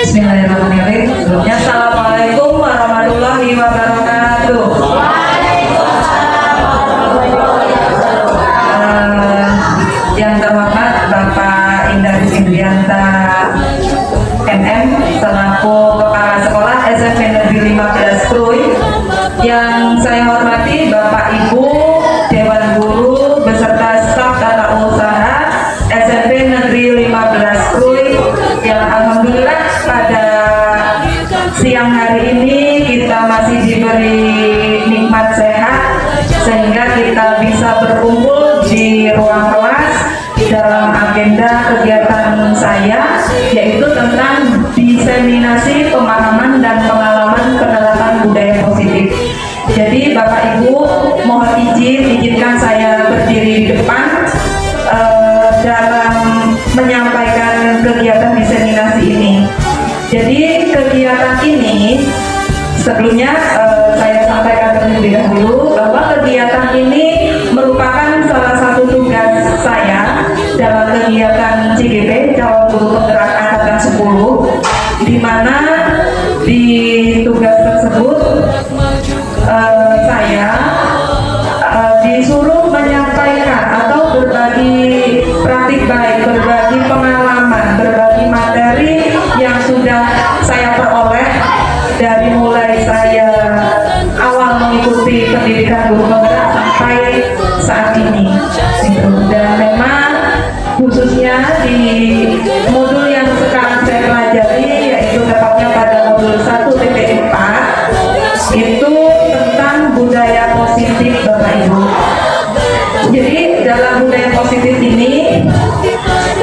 Bismillahirrahmanirrahim. Sebelumnya Assalamualaikum warahmatullahi wabarakatuh. Yang terhormat Bapak Indra Indrianta MM selaku Kepala Sekolah SMP Negeri 15 Krui. Yang saya hormati Bapak Ibu Dewan Guru beserta staf tata usaha SMP Negeri 15 Krui yang alhamdulillah pada siang hari ini kita masih diberi nikmat sehat sehingga kita bisa berkumpul di ruang kelas dalam agenda kegiatan saya, yaitu tentang diseminasi pemahaman dan pengalaman penerapan budaya positif. Jadi Bapak Ibu mohon izinkan saya berdiri di depan dalam menyampaikan kegiatan diseminasi ini. Jadi kegiatan ini sebelumnya saya sampaikan terlebih dahulu bahwa kegiatan ini merupakan salah satu tugas saya dalam kegiatan CGP calon guru penggerak angkatan 10, di mana di tugas tersebut saya disuruh menyampaikan atau berbagi praktik baik, berbagi pengalaman, berbagi materi yang sudah saya peroleh dari mulai saya awal mengikuti pendidikan guru penggerak sampai saat ini. Dan memang khususnya di modul yang sekarang saya pelajari, yaitu tepatnya pada modul 1.4, itu tentang budaya positif Bapak Ibu. Jadi dalam budaya positif ini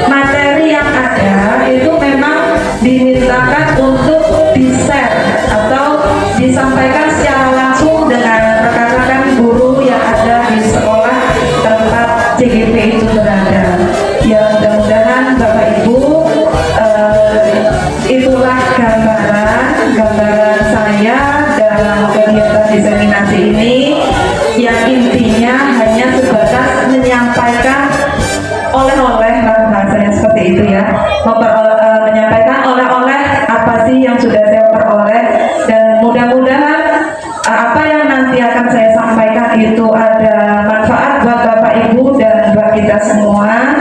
materi yang ada itu memang dimintakan untuk di-share atau disampaikan secara langsung dengan rekan-rekan guru yang ada di sekolah tempat CGP itu berada. Ya mudah-mudahan Bapak Ibu itulah gambaran saya dalam kegiatan diseminasi ini, yang intinya hanya sebatas menyampaikan oleh-oleh, bahasanya seperti itu ya, menyampaikan oleh-oleh apa sih yang sudah saya peroleh, dan mudah-mudahan apa yang nanti akan saya sampaikan itu ada manfaat buat Bapak Ibu dan buat kita semua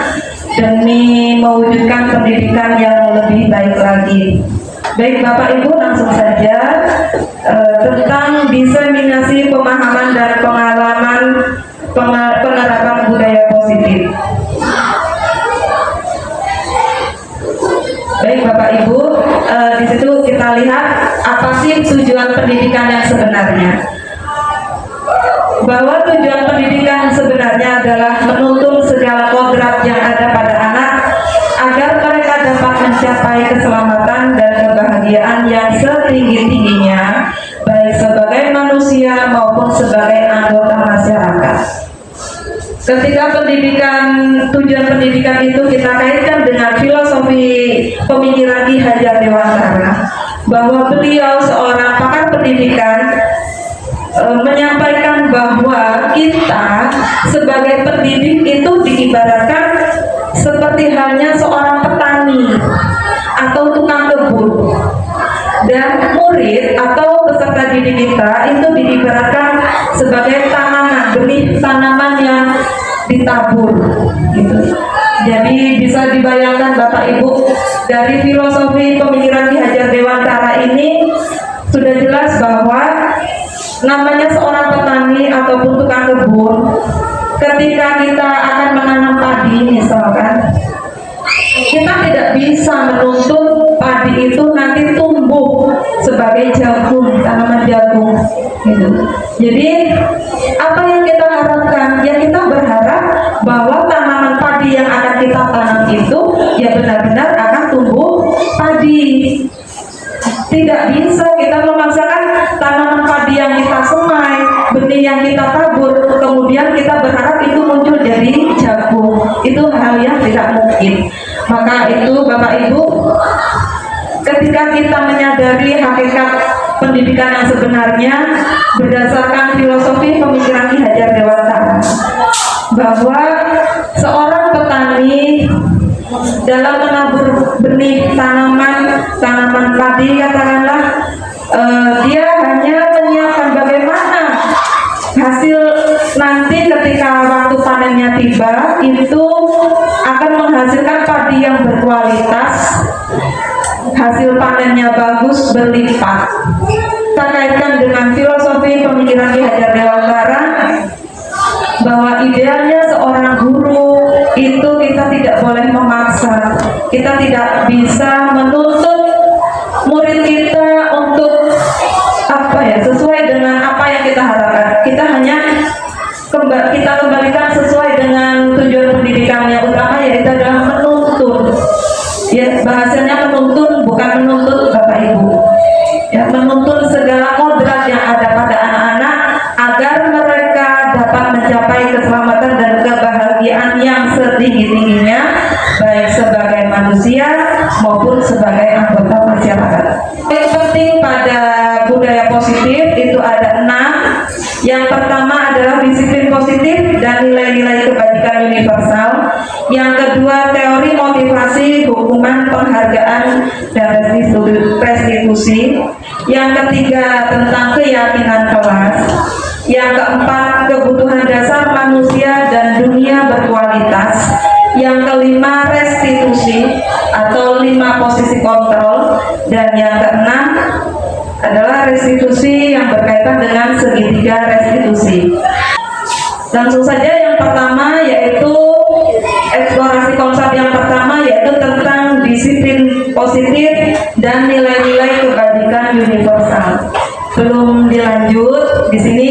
demi mewujudkan pendidikan yang lebih baik lagi. Baik Bapak Ibu, langsung saja tentang diseminasi pemahaman dan pengalaman penerapan budaya positif. Baik Bapak Ibu, di situ kita lihat apa sih tujuan pendidikan yang sebenarnya. Bahwa tujuan pendidikan sebenarnya adalah menuntun segala kodrat yang ada pada anak agar mereka dapat mencapai keselamatan dan kebahagiaan yang setinggi-tingginya, baik sebagai manusia maupun sebagai anggota masyarakat. Ketika tujuan pendidikan itu kita kaitkan dengan filosofi pemikiran Ki Hajar Dewantara, bahwa beliau seorang pakar pendidikan menyampaikan bahwa kita sebagai pendidik itu diibaratkan seperti halnya seorang petani atau tukang kebun, dan murid atau peserta didik kita itu diibaratkan sebagai tanaman, benih tanaman yang ditabur gitu. Jadi bisa dibayangkan Bapak Ibu, dari filosofi pemikiran Ki Hajar Dewantara ini sudah jelas bahwa namanya seorang petani ataupun tukang kebun, ketika kita akan menanam padi misalkan, kita tidak bisa menuntut padi itu nanti tumbuh sebagai jagung, tanaman jagung gitu. Jadi apa yang kita harapkan? Ya kita berharap bahwa tanaman padi yang akan kita tanam itu ya benar-benar akan tumbuh padi. Tidak bisa kita memaksakan tanaman padi yang kita semai, benih yang kita tabur, kemudian kita berharap itu muncul jadi jagung. Itu hal yang tidak mungkin. Maka itu Bapak Ibu, ketika kita menyadari hakikat pendidikan yang sebenarnya berdasarkan filosofi pemikiran Ki Hajar Dewantara, bahwa seorang petani dalam menabur benih tanaman tadi katakanlah dia hanya menyiapkan bagaimana hasil nanti ketika waktu panennya tiba itu akan menghasilkan padi yang berkualitas, hasil panennya bagus berlipat. Kita kaitkan dengan filosofi pemikiran Ki Hajar Dewantara bahwa idealnya seorang guru itu kita tidak boleh memaksa, kita tidak bisa menuntut murid kita untuk sesuai dengan apa yang kita harapkan. Kita hanya kita kembalikan sesuai dengan tujuan pendidikan yang utama, yaitu adalah menuntun. Ya, bahasanya menuntun, bukan menuntut Bapak Ibu. Ya, menuntun segala kodrat yang ada pada anak-anak agar mereka dapat mencapai keselamatan dan kebahagiaan yang setinggi-tingginya, baik sebagai manusia maupun sebagai anggota masyarakat. Yang penting pada budaya positif itu ada 6. Yang pertama adalah disiplin positif dan nilai-nilai kebajikan universal. Yang kedua, teori motivasi, hukuman, penghargaan, dan restitusi. Yang ketiga, tentang keyakinan kelas. Yang keempat, kebutuhan dasar manusia dan dunia berkualitas. Yang kelima, restitusi atau 5 posisi kontrol. Dan yang keenam adalah restitusi yang berkaitan dengan segitiga restitusi. Langsung saja yang pertama, yaitu eksplorasi konsep yang pertama, yaitu tentang disiplin positif dan nilai-nilai kebajikan universal. Belum dilanjut, di sini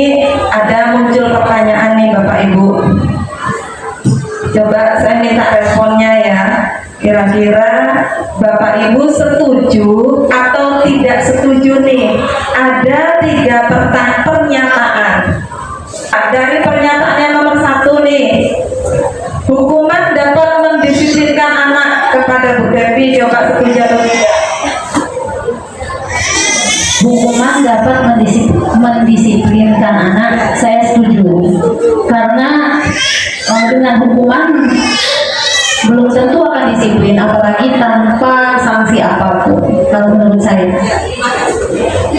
ada muncul pertanyaan nih Bapak Ibu. Coba saya minta responnya ya. Kira-kira Bapak Ibu setuju atau tidak setuju nih? Ada 3 pernyataan. Dari pernyataan yang nomor 1 nih, hukuman dapat mendisiplinkan anak. Kepada Bu Devi, coba setuju atau tidak? Hukuman dapat mendisiplinkan anak, saya setuju. Karena dengan hukuman belum tentu akan disiplin, apalagi tanpa sanksi apapun, kalau menurut saya.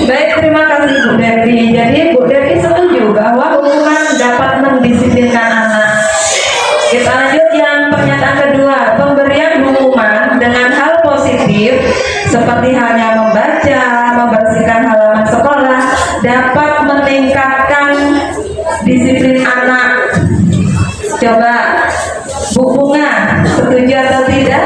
Baik, terima kasih Bu Devi. Jadi Bu Devi setuju bahwa hukuman dapat mendisiplinkan anak. Kita lanjut yang pernyataan kedua, pemberian hukuman dengan hal positif seperti halnya membaca, membersihkan halaman sekolah dapat meningkatkan disiplin anak. Coba Bu Bunga, setuju atau tidak?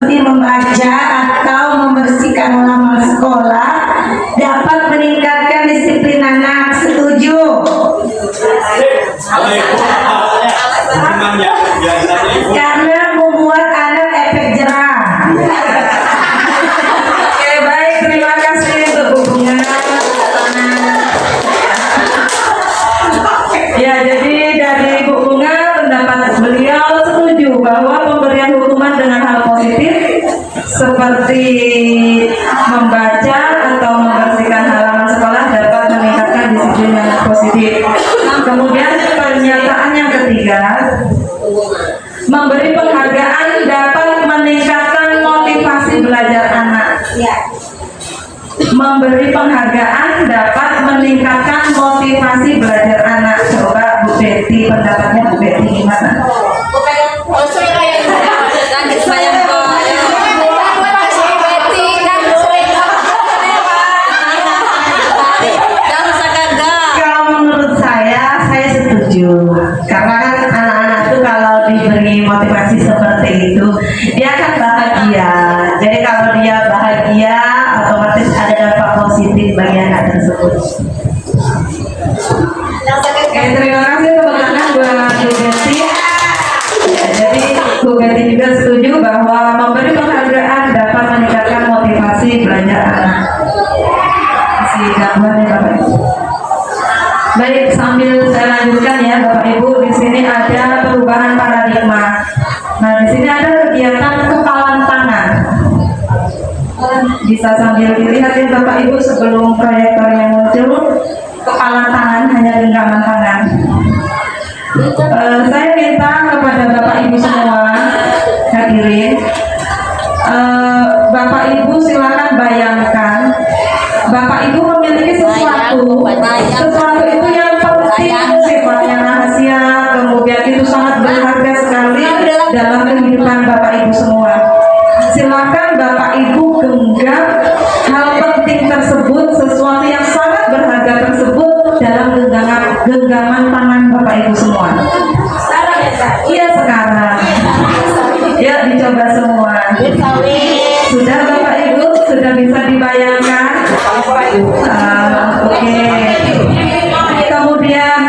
Membaca atau membersihkan halaman sekolah dapat meningkatkan disiplin anak. Setuju? Karena membuat anak efek jerah. Oke, baik, terima kasih untuk Bu Bunga. Ya, jadi dari Bu Bunga pendapat beliau setuju bahwa pemberian hukuman dengan hal positif seperti membaca atau membersihkan halaman sekolah dapat meningkatkan disiplin yang positif. Kemudian pernyataan yang ketiga, memberi penghargaan dapat meningkatkan motivasi belajar anak. Memberi penghargaan dapat meningkatkan motivasi belajar anak. Coba Bu Betty, pendapatnya Bu Betty gimana? Kalau menurut saya setuju. Karena kan anak-anak itu kalau diberi motivasi seperti itu, dia akan bahagia. Jadi kalau dia bahagia, otomatis ada dampak positif bagi anak tersebut. Oke, terima kasih teman-teman buat Bu Betty. Ya, jadi Bu Betty juga setuju bahwa memberi penghargaan dapat meningkatkan motivasi belajar anak. Masih gambar ya Bapak Ibu. Baik, sambil saya lanjutkan ya Bapak Ibu, di sini ada perubahan paradigma. Nah, di sini ada kegiatan kepalan tangan. Bisa sambil dilihat ya Bapak Ibu sebelum proyektornya muncul. Kepalan tangan hanya genggaman tangan. Saya minta kepada Bapak Ibu semua hadirin, Bapak Ibu silakan bayangkan, Bapak Ibu memiliki sesuatu itu yang penting, sifatnya rahasia, kemudian itu sangat berharga sekali dalam kehidupan Bapak Ibu semua. Silakan Bapak Ibu genggam hal penting tersebut, sesuatu yang sangat berharga tersebut dalam genggaman tangan Bapak Ibu semua. Iya sekarang. Ya dicoba semua. Sudah Bapak Ibu, sudah bisa dibayangkan. Oke. Kemudian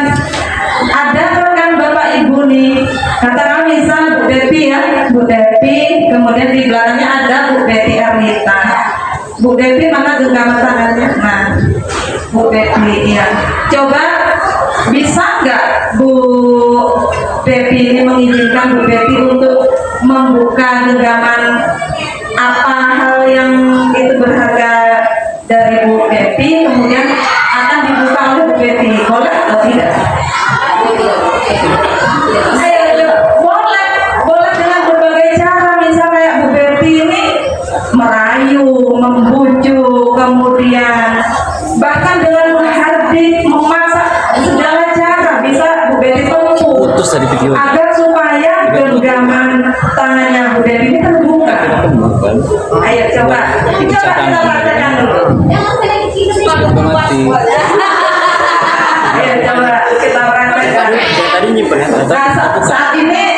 ada rekan Bapak Ibu nih, katakan misal Bu Depi ya, Bu Depi, kemudian di belakangnya ada Bu Betty Arlita. Bu Depi mana genggaman tangannya? Nah, Bu Depi ya. Coba bisa nggak Bu Depi ini mengizinkan Bu Depi untuk membuka genggaman apa hal yang itu berharga dari Bu Depi, kemudian akan dibuka oleh Bu Depi, boleh atau tidak? Boleh dengan berbagai cara, misal kayak Bu Depi ini merayu, membujuk, kemudian bahkan dengan menghardik, memasak, segala cara bisa Bu Depi tempuh Putus dari video. agar supaya genggaman tangannya Bu Depi ini terbuka. Ayo coba kita praktekkan dulu. Mati. Ayo coba kita praktekkan. Tadi nyimpen ya. Nah, saat ini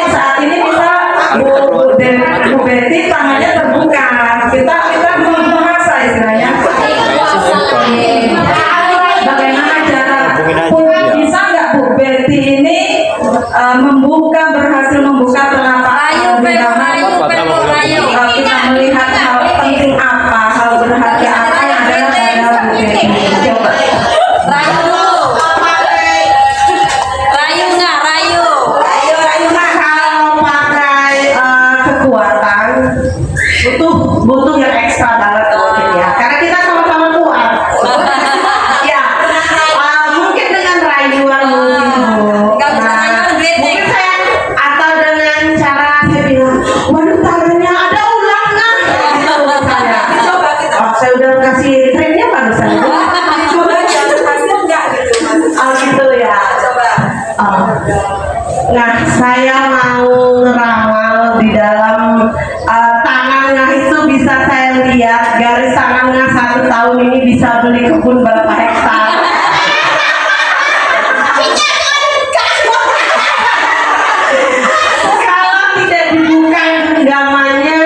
bisa Bu Betty tangannya terbuka. Kita mengasah istilahnya. Bagaimana cara? Bisa nggak Bu Betty ini berhasil membuka telapak genggaman? Kita melihat hal penting apa, hal berharga apa yang ada pada Bu Betty. Coba. Rayu mah kalau pakai kekuatan butuh yang ekstra banget mungkin ya, karena kita sama-sama kuat. Ya, mungkin dengan rayuan mungkin Bu. Mungkin saya atau dengan cara saya bilang, waduh tangannya ada ulangnya. Saya udah kasih trennya barusan. Coba hasil nggak gitu Mas? Oh gitu ya. Coba. Nah, saya mau ngeramal di dalam tangannya itu bisa saya lihat garis tangannya 1 tahun ini bisa beli kebun berapa hektar. Kalau tidak dibuka genggamannya,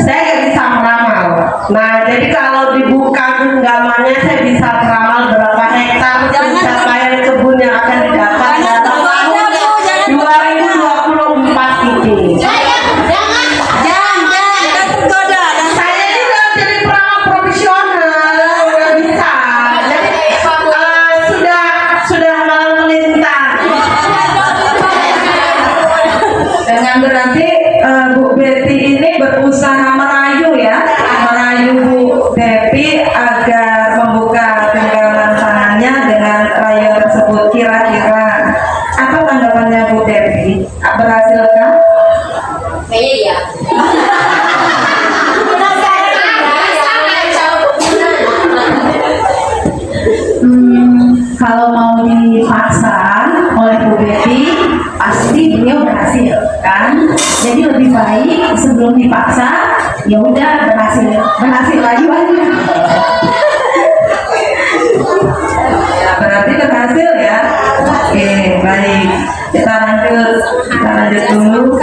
saya nggak bisa meramal. Nah, jadi kalau dibuka genggamannya, saya bisa meramal berapa hektar pencapaian kebun yang akan didapat dalam tahun 2024 ini. Saya juga jadi peramal profesional, nggak bisa. Jadi sudah malam melintang. Dengan berarti Bu Betty ini berusaha merayu ya, merayu Bu Depi agar membuka genggaman tangannya dengan rayuan tersebut. Kira-kira apa tanggapannya Bu Depi? Berhasilkah? Iya. Kalau mau dipaksa oleh Bu Betty, pasti beliau berhasil kan. Jadi lebih baik sebelum dipaksa, ya udah berhasil lagi. Ya, berarti berhasil ya. Oke, baik. Kita lanjut dulu.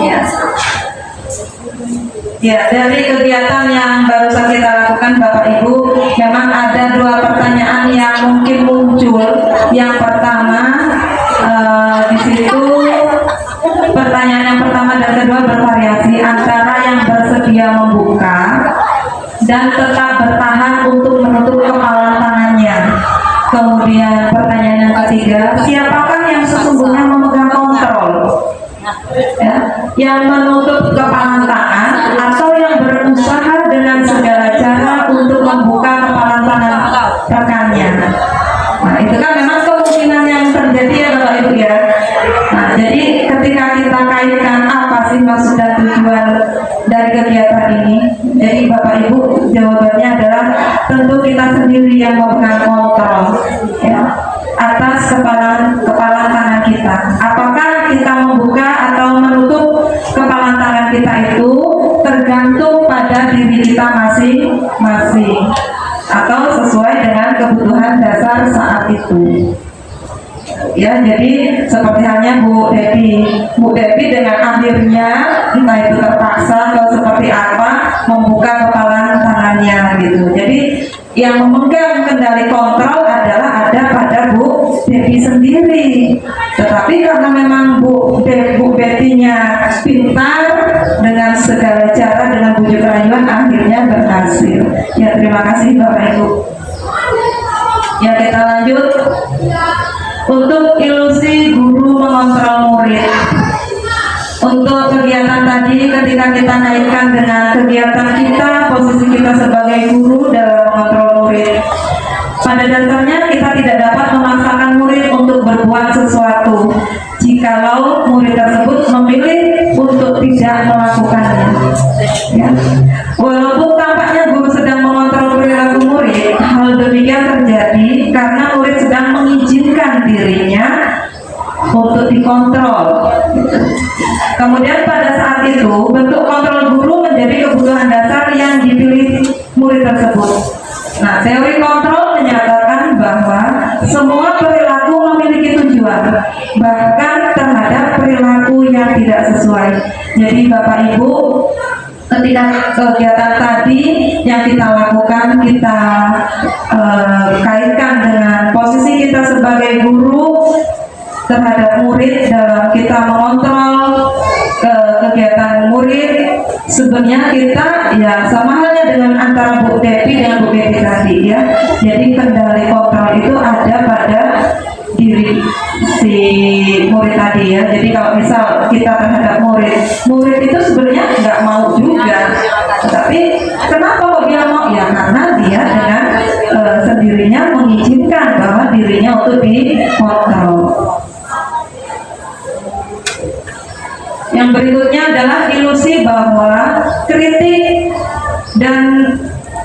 Ya. Ya, dari kegiatan yang barusan kita lakukan Bapak Ibu, memang ada 2 pertanyaan yang mungkin muncul. Yang pertama, di situ pertanyaan yang pertama dan kedua bervariasi antara yang bersedia membuka dan tetap bertahan untuk menutup kepalan tangannya. Kemudian pertanyaan yang ketiga, siapakah yang sesungguhnya memegang kontrol? Ya, yang menutup kepalan tangan atau yang berusaha dengan segala cara untuk membuka kepalan tangan rekannya. Nah, itu kan memang kemungkinan yang terjadi ya tentu kita sendiri yang memegang kontrol ya atas kepala tangan kita. Apakah kita membuka atau menutup kepala tangan kita itu tergantung pada diri kita masing-masing atau sesuai dengan kebutuhan dasar saat itu. Ya, jadi seperti halnya Bu Devi dengan akhirnya entah itu terpaksa atau seperti apa membuka kepala tangannya gitu. Jadi yang memegang kendali kontrol adalah ada pada Bu Devi sendiri. Tetapi karena memang Bu Betty-nya pintar dengan segala cara dengan bujuk rayuan akhirnya berhasil. Ya, terima kasih Bapak Ibu. Ya, kita lanjut. Untuk ilusi guru mengontrol murid. Untuk kegiatan tadi ketika kita naikkan dengan kegiatan kita, posisi kita sebagai guru dalam mengontrol murid. Pada dasarnya kita tidak dapat memaksakan murid untuk berbuat sesuatu jikalau murid tersebut memilih untuk tidak melakukannya. Ya. Walaupun tampaknya guru sedang mengontrol perilaku murid, hal demikian terjadi karena murid sedang mengizinkan dirinya untuk dikontrol. Kemudian pada saat itu bentuk kontrol guru menjadi kebutuhan dasar yang dipilih murid tersebut. Nah, teori kontrol menyatakan bahwa semua perilaku memiliki tujuan, bahkan terhadap perilaku yang tidak sesuai. Jadi Bapak Ibu, ketika kegiatan tadi yang kita lakukan, kita kaitkan dengan posisi kita sebagai guru terhadap murid dalam kita mengontrol kegiatan murid. Sebenarnya kita ya sama halnya dengan antara Bu Devi dengan Bu Betty tadi ya. Jadi kendali kontrol itu ada pada diri si murid tadi ya. Jadi kalau misal kita terhadap murid itu sebenarnya nggak mau juga, tetapi kenapa kok dia mau? Ya karena dia dengan sendirinya mengizinkan bahwa dirinya untuk dikontrol. Yang berikutnya adalah ilusi bahwa kritik dan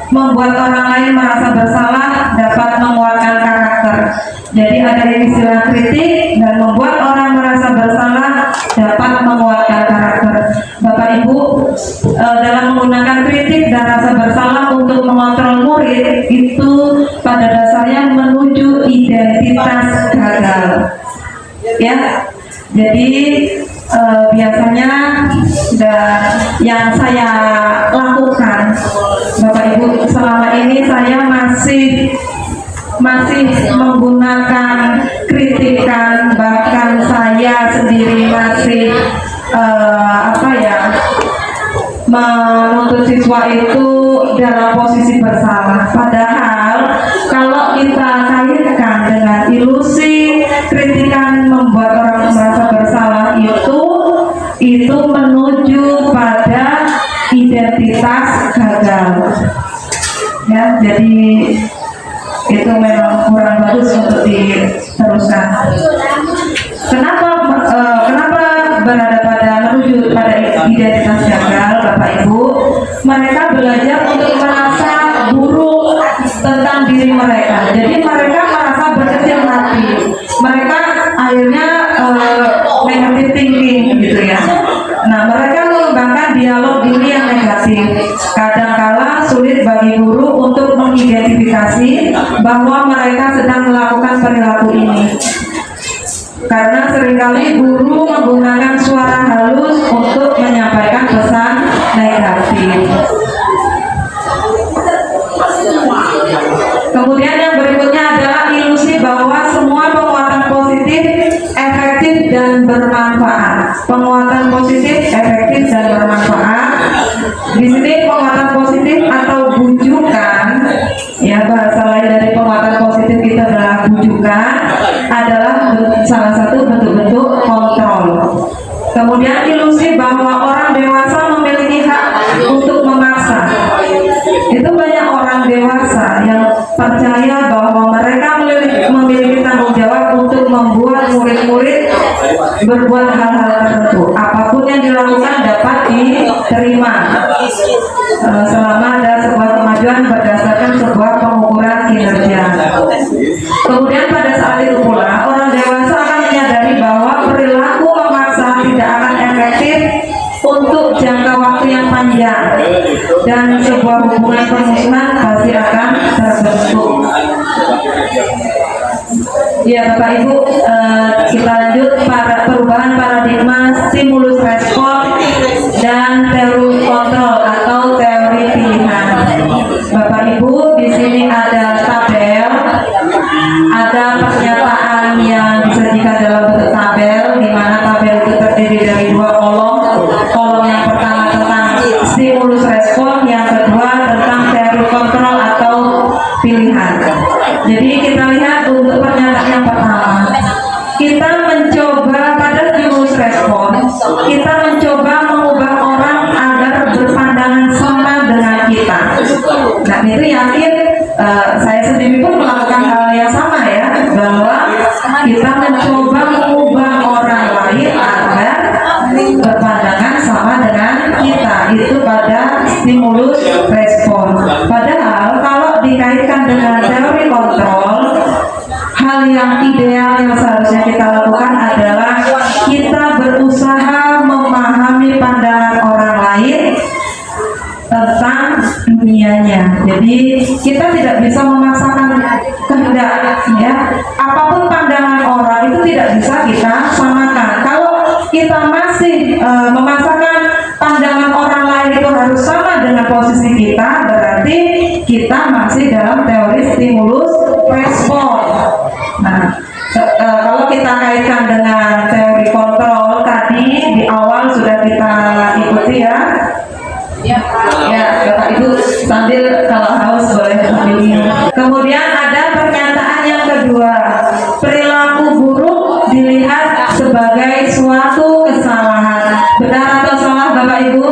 membuat orang lain merasa bersalah dapat menguatkan karakter. Jadi ada istilah kritik dan membuat orang merasa bersalah dapat menguatkan karakter. Bapak Ibu, dalam menggunakan kritik dan rasa bersalah untuk mengontrol murid itu pada dasarnya menuju identitas gagal. Ya, jadi biasanya yang saya lakukan, Bapak Ibu, selama ini saya masih menggunakan kritikan, bahkan saya sendiri masih menuntut siswa itu dalam posisi bersalah. Padahal kalau kita kaitkan dengan ilusi kritikan membuat orang merasa bersalah itu menuju pada identitas gagal. Ya, jadi itu memang kurang bagus untuk diteruskan. Kenapa berada pada menuju pada identitas gagal, Bapak Ibu? Mereka belajar untuk merasa buruk tentang diri mereka. Jadi mereka merasa berkecil hati. Mereka akhirnya negative thinking gitu ya. Nah, mereka mengembangkan dialog diri yang negatif. Kadangkala sulit bagi guru untuk mengidentifikasi bahwa mereka sedang melakukan perilaku ini. Karena seringkali guru menggunakan suara halus untuk menyampaikan pesan negatif. Kemudian yang berikutnya adalah ilusi bahwa semua penguatan positif, efektif dan bermanfaat. Penguatan positif, efektif dan bermanfaat. Di sini penguatan positif atau bujukan, ya bahasa lain dari penguatan positif itu adalah bujukan, adalah salah satu bentuk-bentuk kontrol. Kemudian ilusi bahwa orang dewasa memiliki hak untuk memaksa. Itu banyak orang dewasa yang percaya bahwa mereka memiliki tanggung jawab untuk membuat murid-murid berbuat hal-hal tertentu. Apapun yang dilakukan dapat diterima selama ada sebuah kemajuan berdasarkan sebuah Ya Bapak Ibu, kita lanjut perubahan paradigma stimulus respon dan teori kontrol atau teori pilihan. Bapak Ibu, di sini ada tabel, ada pernyataan yang disajikan dalam bentuk tabel, di mana tabel itu terdiri dari dua kolom. Kolom yang pertama tentang stimulus respon, yang kedua tentang teori kontrol atau pilihan. Jadi kita lihat untuk pernyataan yang pertama, kita mencoba pada stimulus respon, kita mencoba mengubah orang agar berpandangan sama dengan kita. Nah itu yakin saya sendiri pun melakukan hal yang sama ya, bahwa kita mencoba mengubah orang lain agar berpandangan sama dengan kita. Itu pada stimulus respon. Padahal kalau dikaitkan dengan teori kontrol, hal yang ideal yang seharusnya kita lakukan adalah kita berusaha memahami pandangan orang lain tentang dunianya. Jadi kita tidak bisa memaksakan kehendak, ya. Apapun pandangan orang itu tidak bisa kita samakan. Kalau kita masih memaksakan pandangan orang lain itu harus sama dengan posisi kita, berarti kita masih dalam teori stimulus respon. Nah, kalau kita kaitkan dengan teori kontrol tadi di awal sudah kita ikuti ya. Ya, Bapak Ibu sambil kalau haus boleh sambil minum. Kemudian ada pernyataan yang kedua, perilaku buruk dilihat sebagai suatu kesalahan. Benar atau salah Bapak Ibu?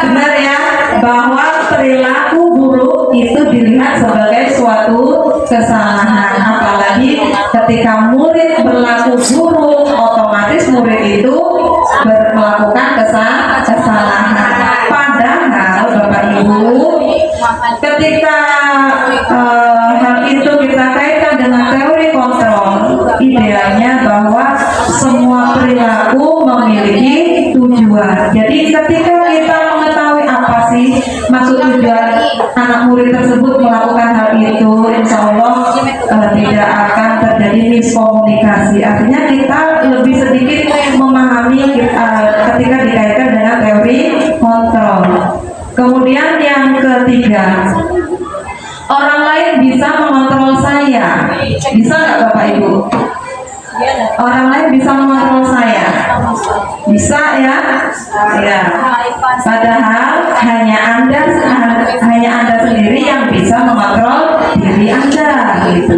Benar ya, bahwa perilaku buruk itu dilihat sebagai suatu kesalahan. Apalagi ketika murid berlaku buruk, otomatis murid itu melakukan kesalahan. Padahal Bapak Ibu, ketika hal itu kita kaitkan dengan teori kontrol, idealnya bahwa semua perilaku memiliki tujuan. Jadi ketika kita mengetahui apa sih maksud tujuan anak murid tersebut melakukan hal itu, insya Allah tidak akan terjadi miskomunikasi. Artinya kita lebih sedikit memahami ketika dikaitkan dengan teori kontrol. Kemudian yang ketiga, orang lain bisa mengontrol saya. Bisa nggak Bapak Ibu? Orang lain bisa mengontrol saya. Bisa ya? Ya. Padahal hanya Anda sendiri yang bisa mengontrol diri Anda, gitu.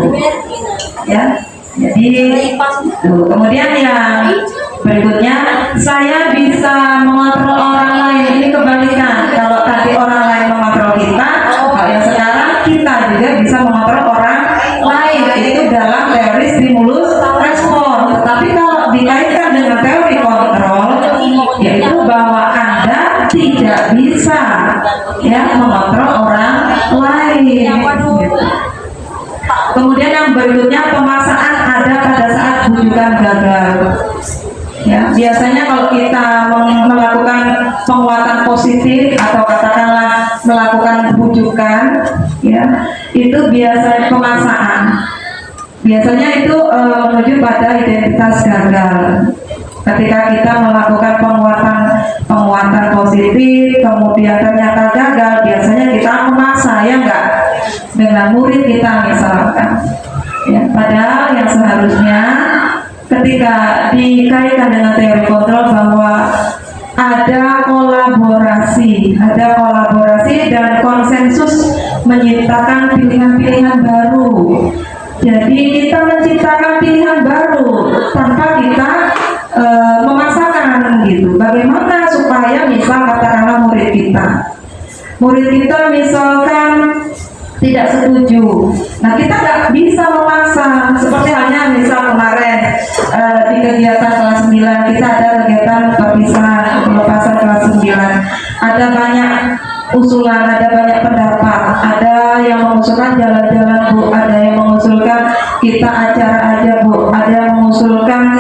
Ya. Jadi kemudian yang berikutnya, saya bisa mengontrol orang lain. Ini kebalikan. Kalau tadi orang lain mengontrol kita, kalau yang sekarang kita juga bisa mengontrol orang lain. Itu dalam teori stimulus respon. Tetapi kalau dikaitkan dengan teori kontrol, yaitu bahwa Anda tidak bisa ya mengontrol orang lain. Kemudian yang berikutnya, pemaksaan ada pada saat bujukan gagal. Ya, biasanya kalau kita melakukan penguatan positif atau katakanlah melakukan bujukan, ya, itu biasanya pemaksaan. Biasanya itu menuju pada identitas gagal. Ketika kita melakukan penguatan positif, kemudian ternyata gagal, biasanya kita memaksa, ya enggak, dengan murid kita misalkan. Ya, padahal yang seharusnya ketika dikaitkan dengan teori kontrol bahwa ada kolaborasi dan konsensus menciptakan pilihan-pilihan baru. Jadi kita menciptakan pilihan baru tanpa kita memaksakan gitu. Bagaimana supaya misal katakanlah murid kita misalkan tidak setuju. Nah kita nggak bisa memaksa. Seperti halnya misal kemarin di kegiatan kelas 9 kita ada kegiatan perpisahan pelepasan kelas 9. Ada banyak usulan, ada banyak pendapat. Ada yang mengusulkan jalan-jalan Bu, ada yang mengusulkan kita acara aja Bu, ada yang mengusulkan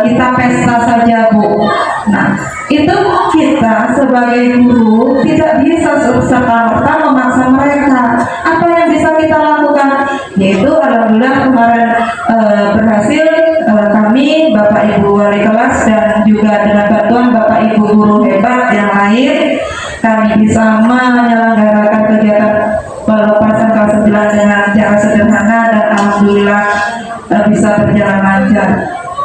kita pesta saja Bu. Nah itu kita sebagai guru tidak bisa serta-merta memaksa mereka. Apa yang bisa kita lakukan? kelas 9 dengan cara sederhana dan alhamdulillah bisa berjalan lancar.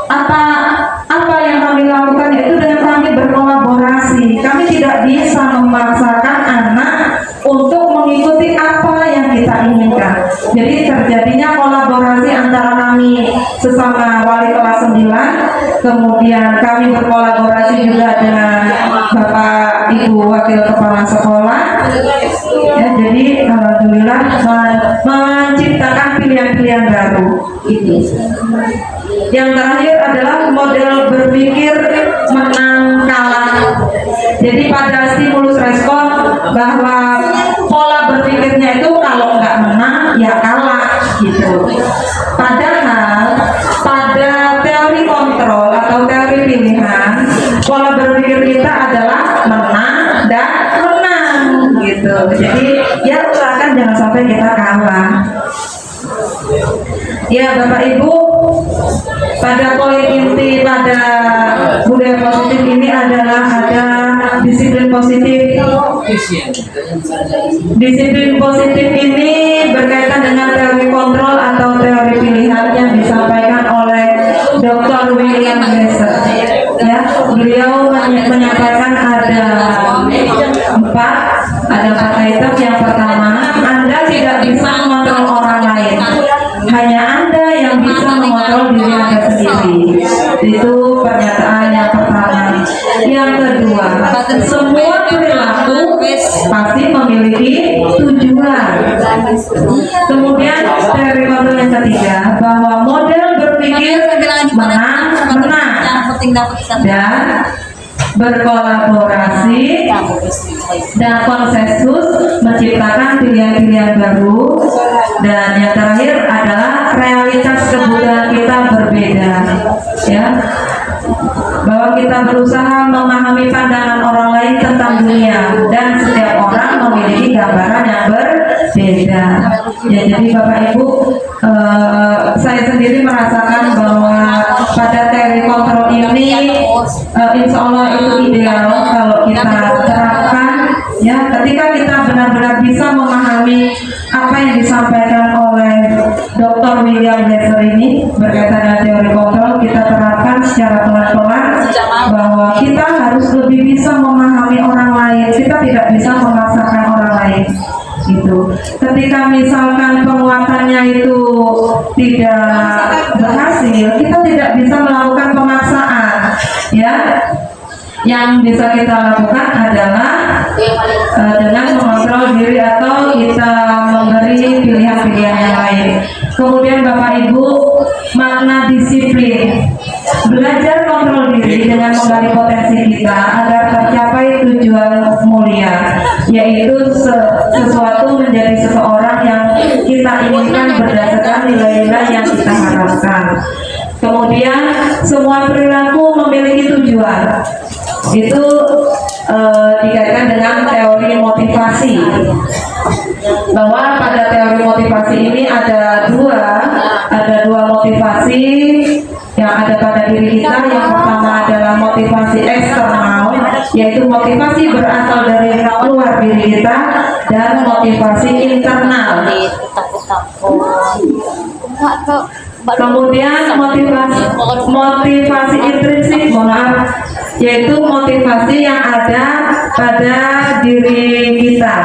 Apa yang kami lakukan yaitu dengan kami berkolaborasi. Kami tidak bisa memaksakan anak untuk mengikuti apa yang kita inginkan. Jadi terjadinya kolaborasi antara kami sesama wali kelas 9, kemudian kami berkolaborasi juga dengan Bapak Ibu Wakil Kepala Sekolah. Ya, jadi alhamdulillah menciptakan pilihan-pilihan baru. Ini. Yang terakhir adalah model berpikir menang kalah. Jadi pada stimulus respon bahwa pola berpikirnya itu kalau nggak menang ya kalah gitu. Padahal pada teori kontrol atau teori pilihan, pola berpikir kita adalah menang dan menang gitu. Jadi ya usahakan jangan sampai kita kalah. Ya Bapak Ibu, pada poin inti pada budaya positif ini adalah ada disiplin positif. Disiplin positif ini berkaitan dengan teori kontrol atau teori pilihan yang disampaikan oleh Dr. William Glasser. Ya, beliau menyampaikan ada empat item. Yang pertama, Anda tidak bisa mengontrol orang lain, hanya Anda yang bisa mengontrol diri Anda sendiri. Itu pernyataan yang pertama. Yang kedua, semua perilaku pasti memiliki tujuan. Kemudian teori kontrol yang ketiga, bahwa model berpikir menang dan berkolaborasi dan konsensus menciptakan pilihan-pilihan baru. Dan yang terakhir adalah realitas kebudayaan kita berbeda, ya, bahwa kita berusaha memahami pandangan orang lain tentang dunia dan setiap orang memiliki gambaran yang berbeda. Ya, jadi Bapak Ibu, saya sendiri merasakan bahwa pada teori kontrol ini insya Allah itu ideal kalau kita terapkan, ya, ketika kita benar-benar bisa memahami apa yang disampaikan oleh Dr. William Glasser ini berkaitan dengan teori kontrol, kita terapkan secara pelan-pelan bahwa kita harus lebih bisa memahami orang lain, kita tidak bisa memaksakan orang lain. Gitu. Ketika misalkan penguatannya itu tidak berhasil, kita tidak bisa melakukan pemaksaan, ya. Yang bisa kita lakukan adalah dengan mengontrol diri atau kita memberi pilihan-pilihan yang lain. Kemudian Bapak Ibu, makna disiplin, belajar kontrol diri dengan menggali potensi kita agar tercapai tujuan mulia, yaitu sesuatu menjadi seseorang yang kita inginkan berdasarkan nilai-nilai yang kita harapkan. Kemudian semua perilaku memiliki tujuan. Itu dikaitkan dengan teori motivasi, bahwa pada teori motivasi ini ada dua motivasi yang ada pada diri kita. Yang pertama adalah motivasi eksternal, yaitu motivasi berasal dari luar diri kita, dan motivasi internal. Kemudian motivasi intrinsik, yaitu motivasi yang ada pada diri kita.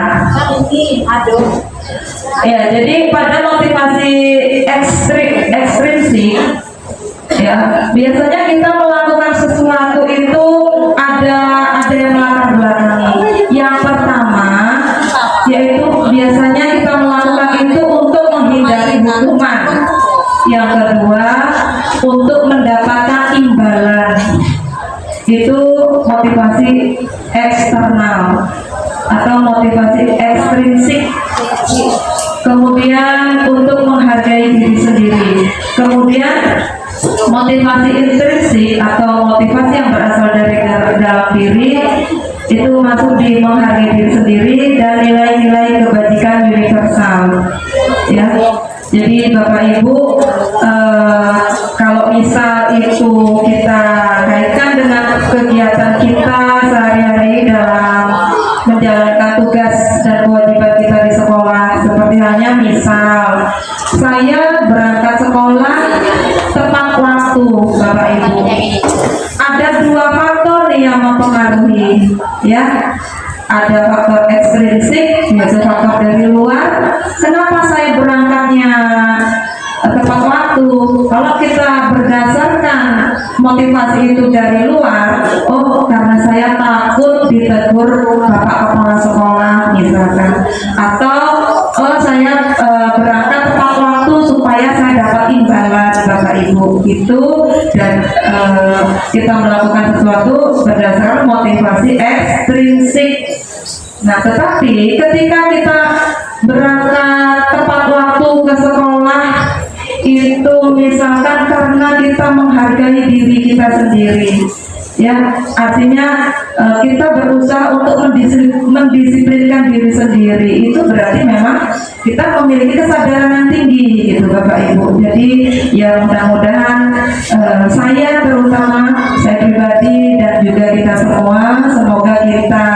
Ya, jadi pada motivasi ekstrinsik, ya, biasanya kita melakukan sesuatu itu ada yang melatar belakangi. Yang pertama, yaitu biasanya kita melakukan itu untuk menghindari hukuman. Yang kedua, untuk mendapatkan imbalan. Itu motivasi eksternal atau motivasi ekstrinsik. Kemudian untuk menghargai diri sendiri. Kemudian motivasi intrinsik atau motivasi yang berasal dari dalam diri, itu masuk di menghargai diri sendiri dan nilai-nilai kebajikan universal, ya. Jadi Bapak Ibu, kalau misal itu kita kaitkan dengan kegiatan kita sehari-hari dalam menjalankan tugas dan kewajiban kita di sekolah, seperti halnya misal saya berangkat sekolah tepat waktu, Bapak Ibu. Ada dua faktor nih yang mempengaruhi, ya. Ada faktor ekstrinsik, yaitu faktor dari luar. Kenapa saya berangkatnya tepat waktu? Kalau kita berdasarkan motivasi itu dari luar, oh karena saya takut ditegur bapak kepala sekolah misalkan, atau oh saya berangkat tepat waktu supaya saya dapat imbalan Bapak Ibu gitu, dan kita melakukan sesuatu berdasarkan motivasi ekstrinsik. Nah, tetapi ketika kita berangkat tepat waktu ke sekolah itu misalkan karena kita menghargai diri kita sendiri, ya, artinya kita berusaha untuk mendisiplinkan diri sendiri, itu berarti memang kita memiliki kesadaran yang tinggi gitu Bapak Ibu. Jadi ya mudah-mudahan saya terutama, saya pribadi dan juga kita semua, semoga kita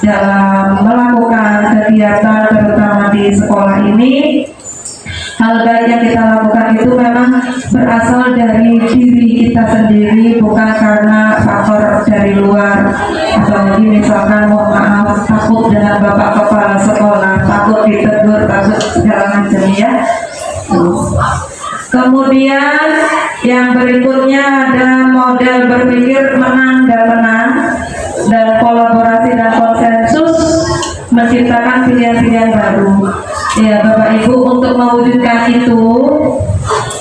dalam melakukan kegiatan terutama di sekolah ini, hal baik yang kita lakukan itu memang berasal dari diri kita sendiri, bukan karena faktor dari luar. Apalagi misalkan mohon maaf takut dengan bapak kepala sekolah, takut ditegur, takut segala macam, ya. Kemudian yang berikutnya ada model berpikir menang dan menang, dan kolaborasi dan konsensus menciptakan pilihan-pilihan baru. Ya Bapak Ibu, untuk mewujudkan itu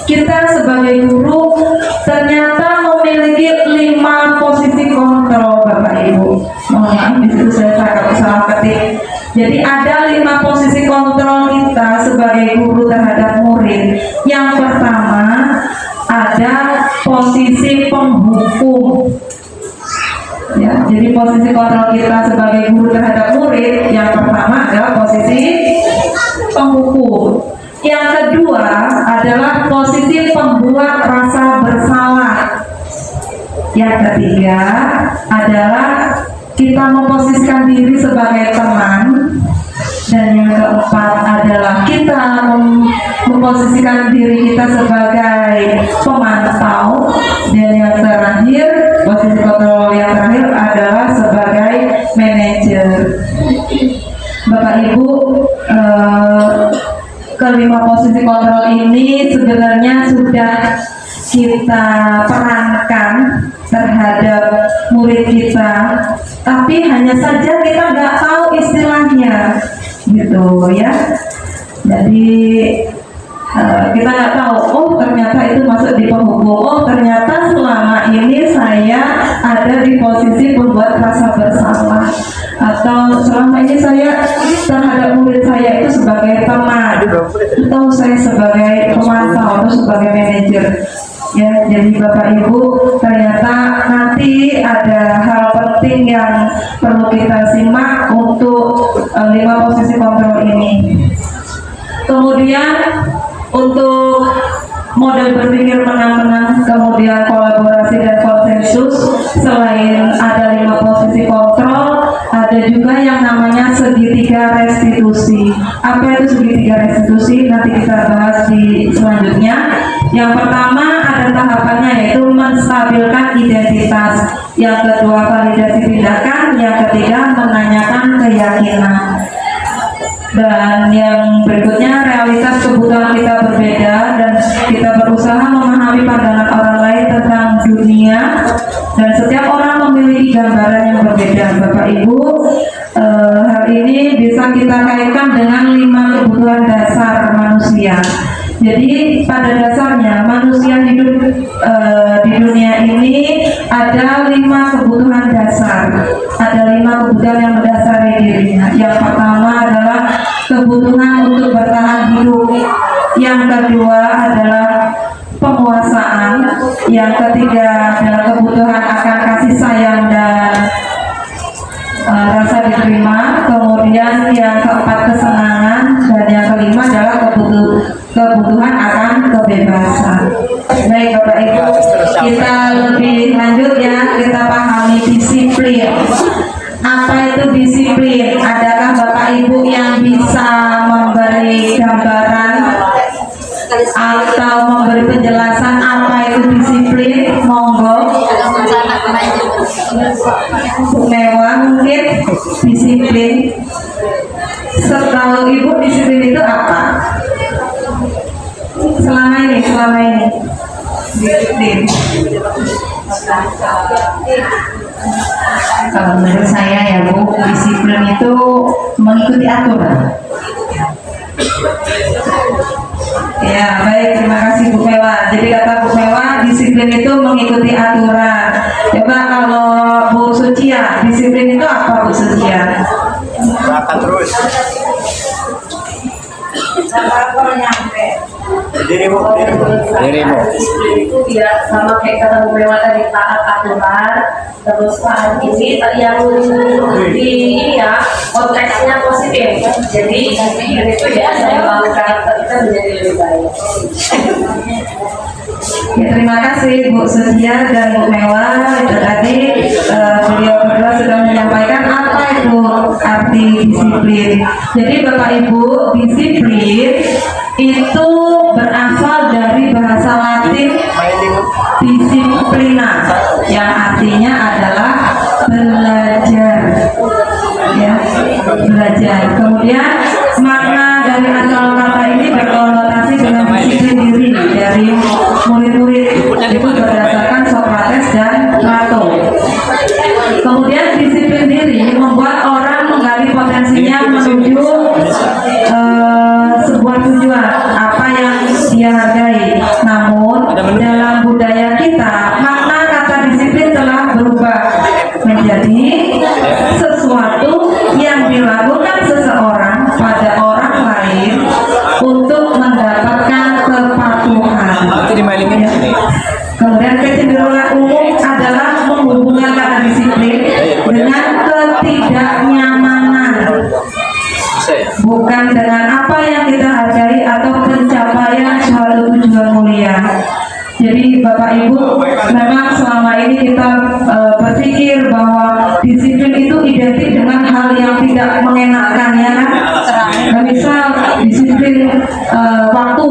kita sebagai guru ternyata memiliki 5 posisi kontrol Bapak Ibu. Mohon maaf di situ saya salah ketik. Jadi ada 5 posisi kontrol kita sebagai guru terhadap murid. Yang pertama ada posisi penghukum. Ya, jadi posisi kontrol kita sebagai guru terhadap murid yang pertama adalah posisi penghukum. Yang kedua adalah posisi pembuat rasa bersalah. Yang ketiga adalah kita memposisikan diri sebagai teman. Dan yang keempat adalah kita memposisikan diri kita sebagai pemantau. Dan yang terakhir, posisi kontrol yang terakhir adalah sebagai manajer. Bapak Ibu, kelima posisi kontrol ini sebenarnya sudah kita perankan terhadap murid kita, tapi hanya saja kita nggak tahu istilahnya, gitu ya. Jadi kita nggak tahu, oh ternyata itu masuk di penghukum, oh ternyata selama ini saya ada di posisi pembuat rasa bersalah, atau selama ini saya terhadap murid saya itu sebagai teman, atau saya sebagai pemantau, atau sebagai manajer. Ya, jadi Bapak Ibu, ternyata nanti ada hal penting yang perlu kita simak untuk 5 posisi kontrol ini. Kemudian untuk model berpikir menang-menang, kemudian kolaborasi dan konsensus, selain ada 5 posisi kontrol, ada juga yang namanya segitiga restitusi. Apa itu segitiga restitusi? Nanti kita bahas di selanjutnya. Yang pertama ada tahapannya, yaitu menstabilkan identitas. Yang kedua validasi tindakan. Yang ketiga menanyakan keyakinan. Dan yang berikutnya realitas kebutuhan kita berbeda dan kita berusaha memahami pandangan orang lain tentang dunia, dan setiap orang memiliki gambaran yang berbeda. Bapak Ibu, hal ini bisa kita kaitkan dengan 5 kebutuhan dasar manusia. Jadi pada dasarnya manusia hidup di dunia ini ada 5 kebutuhan dasar. Ada 5 kebutuhan yang mendasari dirinya. Yang pertama adalah kebutuhan untuk bertahan hidup. Yang kedua adalah penguasaan. Yang ketiga adalah kebutuhan akan kasih sayang dan rasa diterima. Kemudian yang keempat kesenangan, dan yang kelima adalah kebutuhan akan kebebasan. Baik Bapak Ibu, kita lebih lanjut ya, kita pahami disiplin. Apa itu disiplin? Adakah Bapak Ibu yang bisa memberi gambaran gambaran atau memberi penjelasan apa itu disiplin? Monggo. Bu Mewah mungkin disiplin. Setahu Ibu disiplin itu apa? Selama ini disiplin. Kalau menurut saya ya Bu, disiplin itu mengikuti aturan. Ya, baik, terima kasih Bu Mewah. Jadi kata Bu Mewah, disiplin itu mengikuti aturan. Coba kalau Bu Sucia, disiplin itu apa Bu Sucia? Makan terus. Dirimu. Disiplin itu tidak sama kayak kata Bu Mewah tadi, taat aturan. Terus saat ini yang di ini ya konteksnya positif. Jadi disiplin itu ya membangun karakter kita menjadi lebih baik. Ya, terima kasih Bu Sucia dan Bu Mewah. Itu tadi beliau berdua sudah menyampaikan apa itu arti disiplin. Jadi Bapak Ibu, disiplin itu berasal dari bahasa Latin disiplina, yang artinya adalah belajar, ya, belajar. Kemudian makna dari asal kata ini berkonotasi dengan disiplin diri dari murid-murid itu berdasarkan Socrates dan Plato. Kemudian disiplin diri membuat orang menggali potensinya menuju sebuah tujuan apa yang dia hargai. Namun dalam budaya kita makna kata disiplin telah berubah menjadi sesuatu yang dilakukan seseorang pada orang lain untuk mendapatkan kepatuhan. Kemudian kecenderungan umum adalah menghubungkan kata disiplin dengan ketidaknyamanan, bukan dengan apa yang kita hargai atau pencapaian suatu tujuan mulia. Jadi Bapak Ibu, memang selama ini kita berpikir bahwa disiplin itu identik dengan hal yang tidak mengenakan, ya kan? Misal disiplin waktu,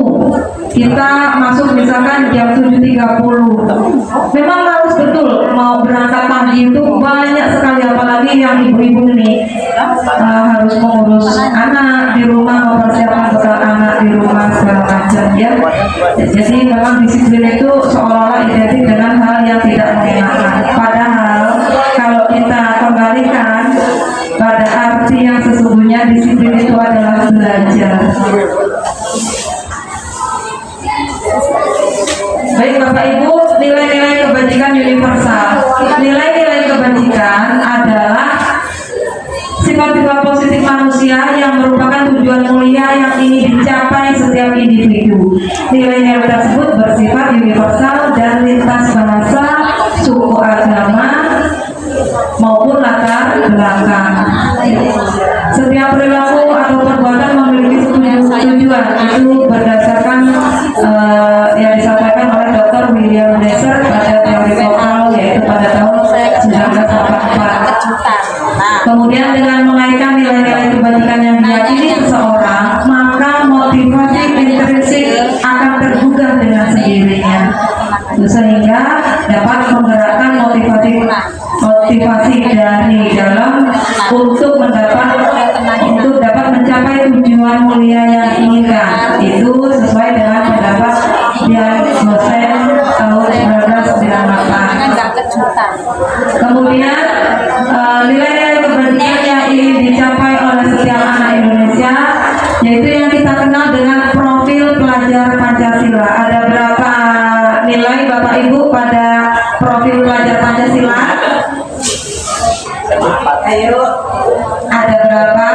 kita masuk misalkan jam 7.30, memang harus betul mau berangkat pagi itu banyak sekali, apalagi yang ibu-ibu ini harus mengurus anak di rumah, mempersiapkan bekal anak di rumah segala macam, ya. Jadi memang disiplin itu seolah-olah identik dengan hal yang tidak mengenakan. Padahal kalau kita kembalikan pada arti yang sesungguhnya, disiplin itu adalah belajar. Baik Bapak Ibu, nilai-nilai kebajikan universal. Nilai-nilai kebajikan adalah sifat-sifat positif manusia yang merupakan tujuan mulia yang ingin dicapai setiap individu. Nilai-nilai tersebut bersifat universal dan lintas bahasa, suku, agama, maupun latar belakang. Setiap perilaku atau perbuatan memiliki tujuan. Itu berdasarkan yang disampaikan oleh Dr. William Deser pada teori vokal, yaitu pada tahun 1984. Kemudian dengan mengaitkan nilai-nilai kebajikan yang diyakini seseorang, maka motivasi intrinsik akan tergugah dengan sendirinya, sehingga dapat menggerakkan motivasi dari dalam untuk dapat mencapai tujuan mulia yang diinginkan. Itu sesuai dengan pendapat Dian Gosen tahun 1998. Kemudian nilai-nilai kebajikan yang ingin dicapai oleh setiap anak Indonesia, yaitu yang kita kenal dengan profil pelajar Pancasila. Ada berapa nilai Bapak Ibu pada profil pelajar Pancasila? Ayo, ada berapa?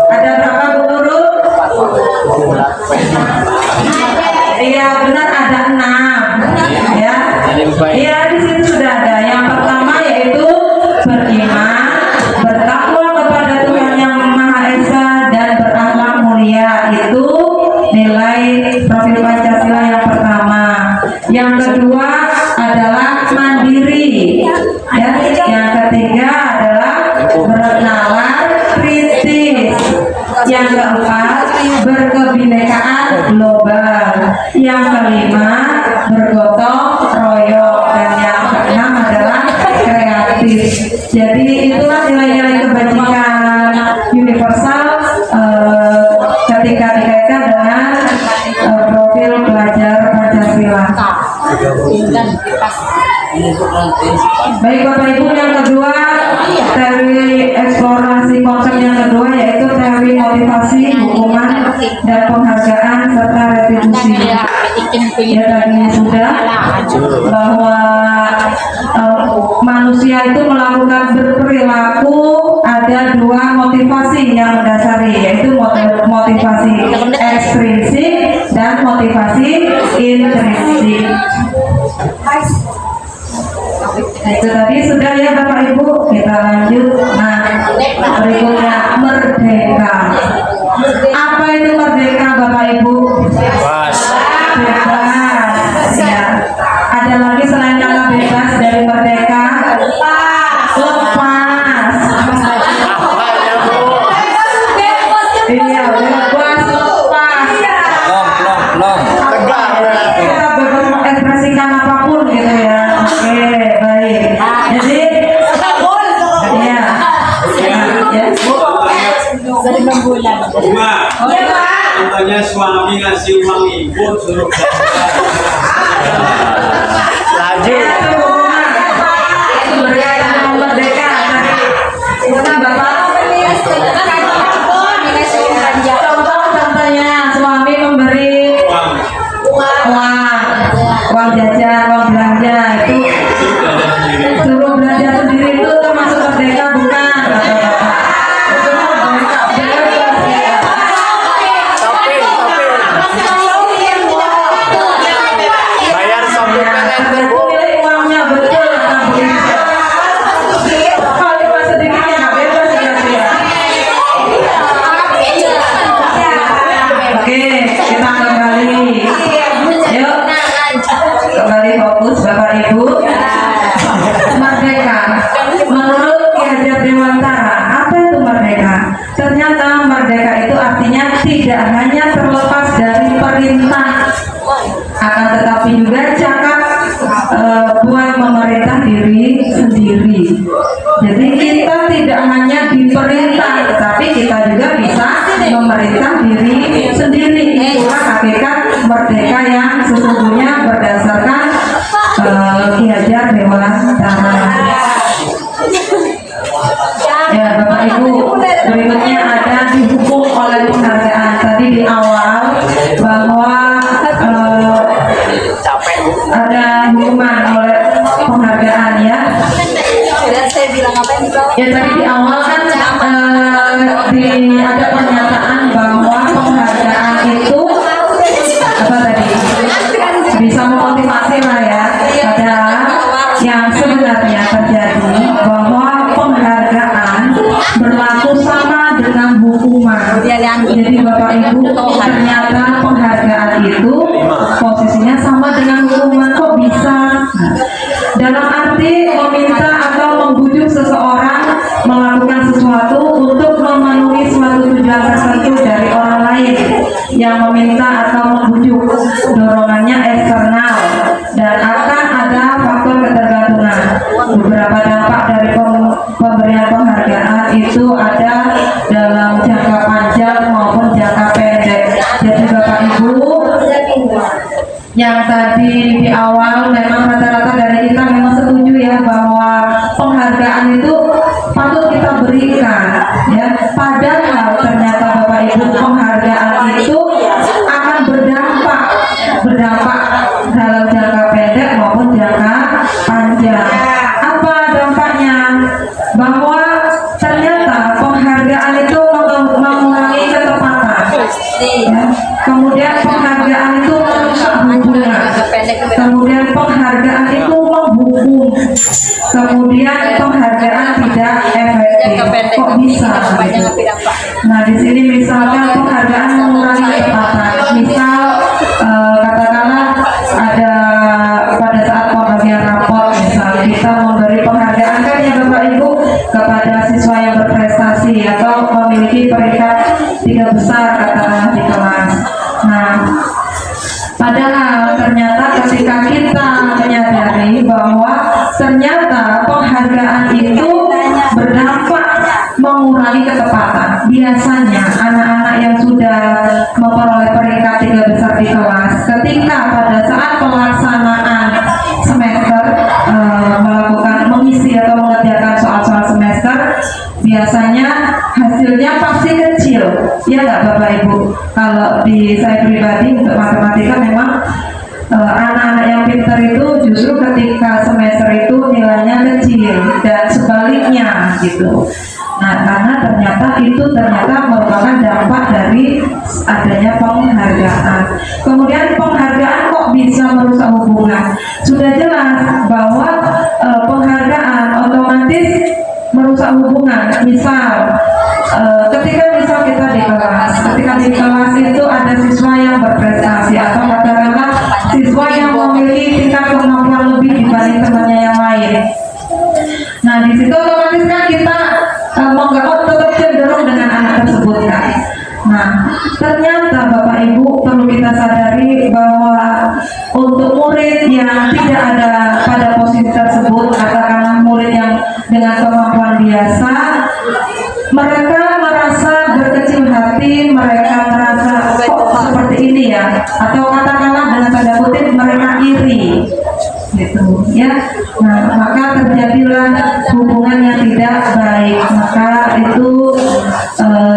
Ada berapa Bu Nurul? Iya benar, ada 6. Ya. Iya, di sini sudah ada. Yang pertama yaitu beriman, bertakwa kepada Tuhan Yang Maha Esa dan berakhlak mulia. Itu nilai profil Pancasila yang pertama. Yang kedua adalah mandiri. Ya. Yang ketiga adalah bernalar kritis. Yang keempat berkebinekaan global. Yang kelima, bergotong royong, dan yang keenam adalah kreatif. Jadi itulah nilai-nilai kebajikan universal ketika dikaitkan dengan profil pelajar Pancasila. Baik Bapak Ibu, yang kedua teori eksplorasi konsep yang kedua yaitu teori motivasi, hukuman, dan penghargaan serta retribusi. Ya tadi sudah bahwa manusia itu melakukan berperilaku ada dua motivasi yang mendasari, yaitu motivasi ekstrinsik dan motivasi intrinsik. Itu tadi sudah ya Bapak Ibu, kita lanjut. Nah, berikutnya merdeka. Apa itu merdeka Bapak Ibu? Bebas. Bebas. Ya. Ada lagi selain kata bebas dari merdeka? Lepas. Iya, bebas lepas. Long. Tegar. Kita bebas mengekspresikan apapun gitu ya. Oke, baik. Jadi, ya. Bunga, katanya suami ngasih uang ibu suruh Lanjut. Berkaitan merdeka tadi. Kita Bapak contohnya suami memberi uang jajan, uang belanja itu suruh belanja sendiri itu termasuk merdeka bukan? Kata Bapak. Bayar sopir kan Bu. Pilih uangnya betul atau begitu? Kalau cuma sedikitnya nggak bebas ya dia. Oke, kita kembali. Yuk, kembali fokus Bapak Ibu. Merdeka. Menurut Ki Hajar Dewantara, apa itu merdeka? Ternyata merdeka itu artinya tidak hanya terlepas dari perintah, akan tetapi juga cakap buat memerintah diri sendiri. Jadi kita tidak hanya diperintah, tapi kita juga bisa memerintah diri sendiri. Itulah hakikat merdeka yang sesungguhnya berdasarkan Ki Hajar Dewantara. Ya Bapak Ibu, berikutnya ada dihukum oleh penghargaan. Tadi di awal bahwa ada hukuman oleh penghargaan ya. Ya tadi di awal kan ada pernyataan bahwa penghargaan itu apa tadi bisa memotivasi lah ya. Padahal yang sebenarnya terjadi bahwa penghargaan berlaku sama dengan hukuman. Jadi Bapak Ibu, ternyata penghargaan itu posisinya sama dengan hukuman. Kok bisa? Dalam arti meminta atau membujuk seseorang melakukan sesuatu untuk memenuhi suatu tujuan tertentu dari orang lain. Yang meminta atau membujuk dorongannya eksternal dan akan ada faktor ketergantungan. Beberapa dampak dari pemberian penghargaan itu ada dalam jangka panjang maupun jangka pendek. Jadi Bapak Ibu, yang tadi di awal memang rata-rata dari kita memang setuju ya bahwa penghargaan itu patut kita berikan ya. Padahal ternyata Bapak Ibu, penghargaan itu akan berdampak dalam jangka pendek maupun jangka panjang. Apa dampaknya? Bahwa ternyata penghargaan itu mengurangi ketepatan ya. Kemudian penghargaan itu merusak hubungan. Kemudian penghargaan itu menghukum. Kemudian penghargaan tidak efektif. Kok bisa? Nah di sini misalkan penghargaan mengurangi ketepatan. Misal katakanlah ada pada saat pembagian rapor, misal kita memberi penghargaan kan ya Bapak Ibu kepada siswa yang berprestasi atau memiliki peringkat 3 besar katakanlah di kelas. Nah Padahal ternyata ketika kita menyadari bahwa ternyata penghargaan itu berdampak mengurangi ketepatan. Biasanya anak-anak yang sudah memperoleh peringkat 3 besar di kelas, ketika pada saat pelaksanaan semester mengisi atau mengerjakan soal-soal semester, biasanya hasilnya pasti kecil, ya nggak Bapak Ibu? Kalau di saya pribadi untuk matematika memang anak-anak yang pintar itu justru ketika semester itu nilainya kecil dan sebaliknya gitu. Nah, karena ternyata merupakan dampak dari adanya penghargaan. Kemudian penghargaan kok bisa merusak hubungan? Sudah jelas bahwa penghargaan otomatis merusak hubungan. Misal ketika kita di kelas itu ada siswa yang berprestasi atau katakanlah siswa yang memiliki tingkat kemampuan lebih dibanding temannya yang lain. Nah, di situ otomatis kan kita mau nggak mau tetap cenderung dengan anak tersebut kan. Nah, ternyata Bapak Ibu perlu kita sadari bahwa untuk murid yang tidak ada pada posisi tersebut, katakanlah murid yang dengan kemampuan biasa, mereka merasa berkecil hati, mereka merasa kok seperti ini ya, atau katakanlah dengan tanda kutip mereka iri gitu ya. Nah, maka terjadilah hubungan yang tidak baik. Maka itu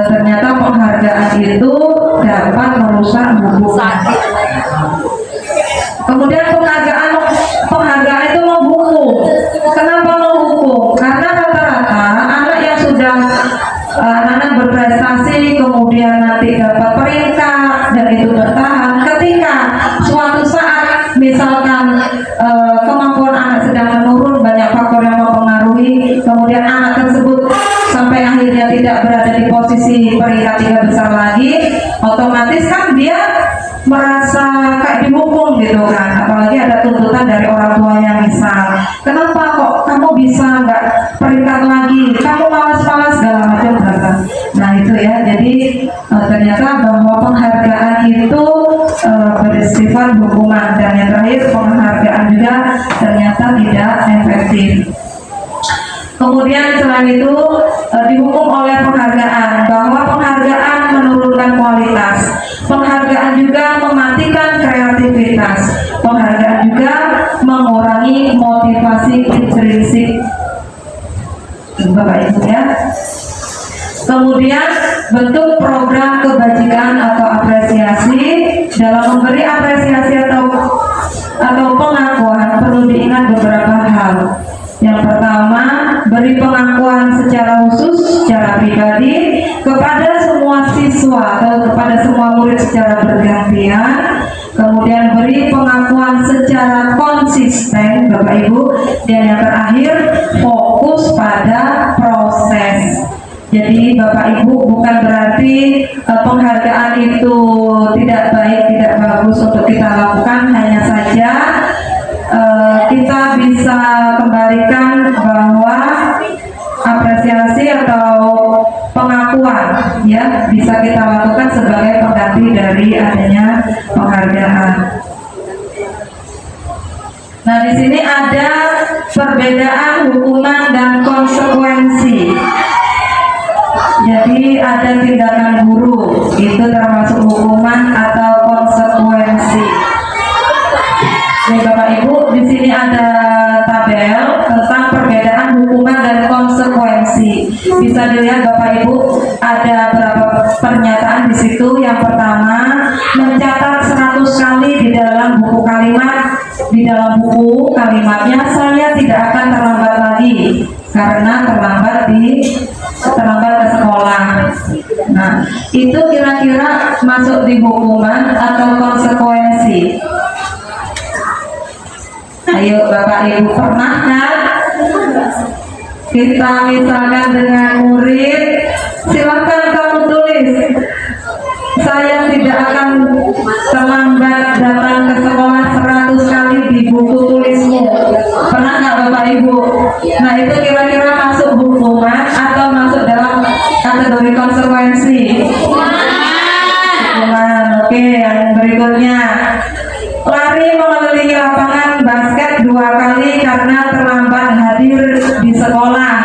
ternyata penghargaan itu dapat merusak hubungan. Kemudian penghargaan itu menghukum. Kenapa menghukum? Karena rata-rata anak yang sudah anak berprestasi kemudian nanti dapat peringkat dan itu bertahan, ketika suatu saat misalkan kemampuan anak sedang menurun, banyak faktor yang mempengaruhi, kemudian anak tersebut sampai akhirnya tidak berada di posisi peringkat 3 besar lagi, otomatis kan dia merasa kayak dihukum gitu kan. Apalagi ada tuntutan dari orang tuanya, misal kenapa kok kamu bisa nggak peringkat lagi, kamu malas-malas segala macam beragam. Nah itu ya, jadi ternyata bahwa penghargaan itu bersifat hukuman, dan yang terakhir penghargaan juga ternyata tidak efektif. Kemudian selain itu dihukum oleh penghargaan, bahwa penghargaan menurunkan kualitas, penghargaan juga mematikan kreativitas, penghargaan juga mengurangi motivasi intrinsik Bapak Ibu ya. Kemudian bentuk program kebajikan atau apresiasi. Dalam memberi apresiasi atau pengakuan perlu diingat beberapa hal. Yang pertama, beri pengakuan secara khusus, secara pribadi kepada semua siswa atau kepada semua murid secara bergantian. Kemudian beri pengakuan secara konsisten Bapak Ibu. Dan yang terakhir, fokus pada proses. Jadi Bapak Ibu bukan berarti penghargaan itu tidak baik, tidak bagus untuk kita lakukan, hanya saja kita bisa kembalikan bahwa apresiasi atau pengakuan ya bisa kita lakukan sebagai pengganti dari adanya penghargaan. Nah, di sini ada perbedaan hukuman dan konsekuensi. Jadi ada tindakan guru, itu termasuk hukuman atau konsekuensi. Nih Bapak Ibu, di sini ada tabel tentang perbedaan hukuman dan konsekuensi. Bisa dilihat Bapak Ibu, ada beberapa pernyataan di situ. Yang pertama, mencatat 100 kali di dalam buku kalimat, di dalam buku kalimatnya saya tidak akan terlambat lagi karena terlambat ke sekolah. Nah, itu kira-kira masuk di hukuman atau konsekuensi? Ayo Bapak Ibu, pernah kan kita misalkan dengan murid, silakan kamu tulis saya tidak akan terlambat datang ke sekolah 100 kali di buku tulismu. Pernah nggak Bapak Ibu? Nah, itu kira-kira masuk hukuman atau masuk dalam kategori konsekuensi? Hukuman. Oke, yang berikutnya lari mengelilingi lapangan basket 2 kali karena terlambat hadir di sekolah.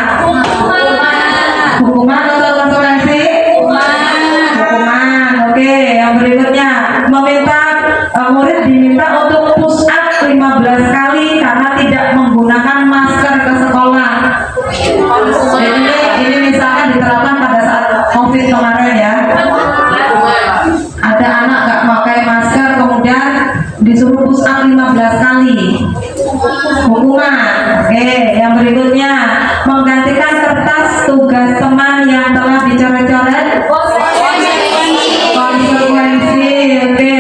Hukuman atau konsekuensi? Hukuman. Oke, yang berikutnya murid diminta untuk push up 15 kali karena tidak menggunakan masker ke sekolah. Ini misalkan diterapkan pada saat COVID kemarin ya. Ada anak nggak pakai masker kemudian disuruh push up 15 kali. Hukuman. Oke, yang berikutnya menggantikan kertas tugas teman yang telah dicoret-coret. Konsekuensi. Oke.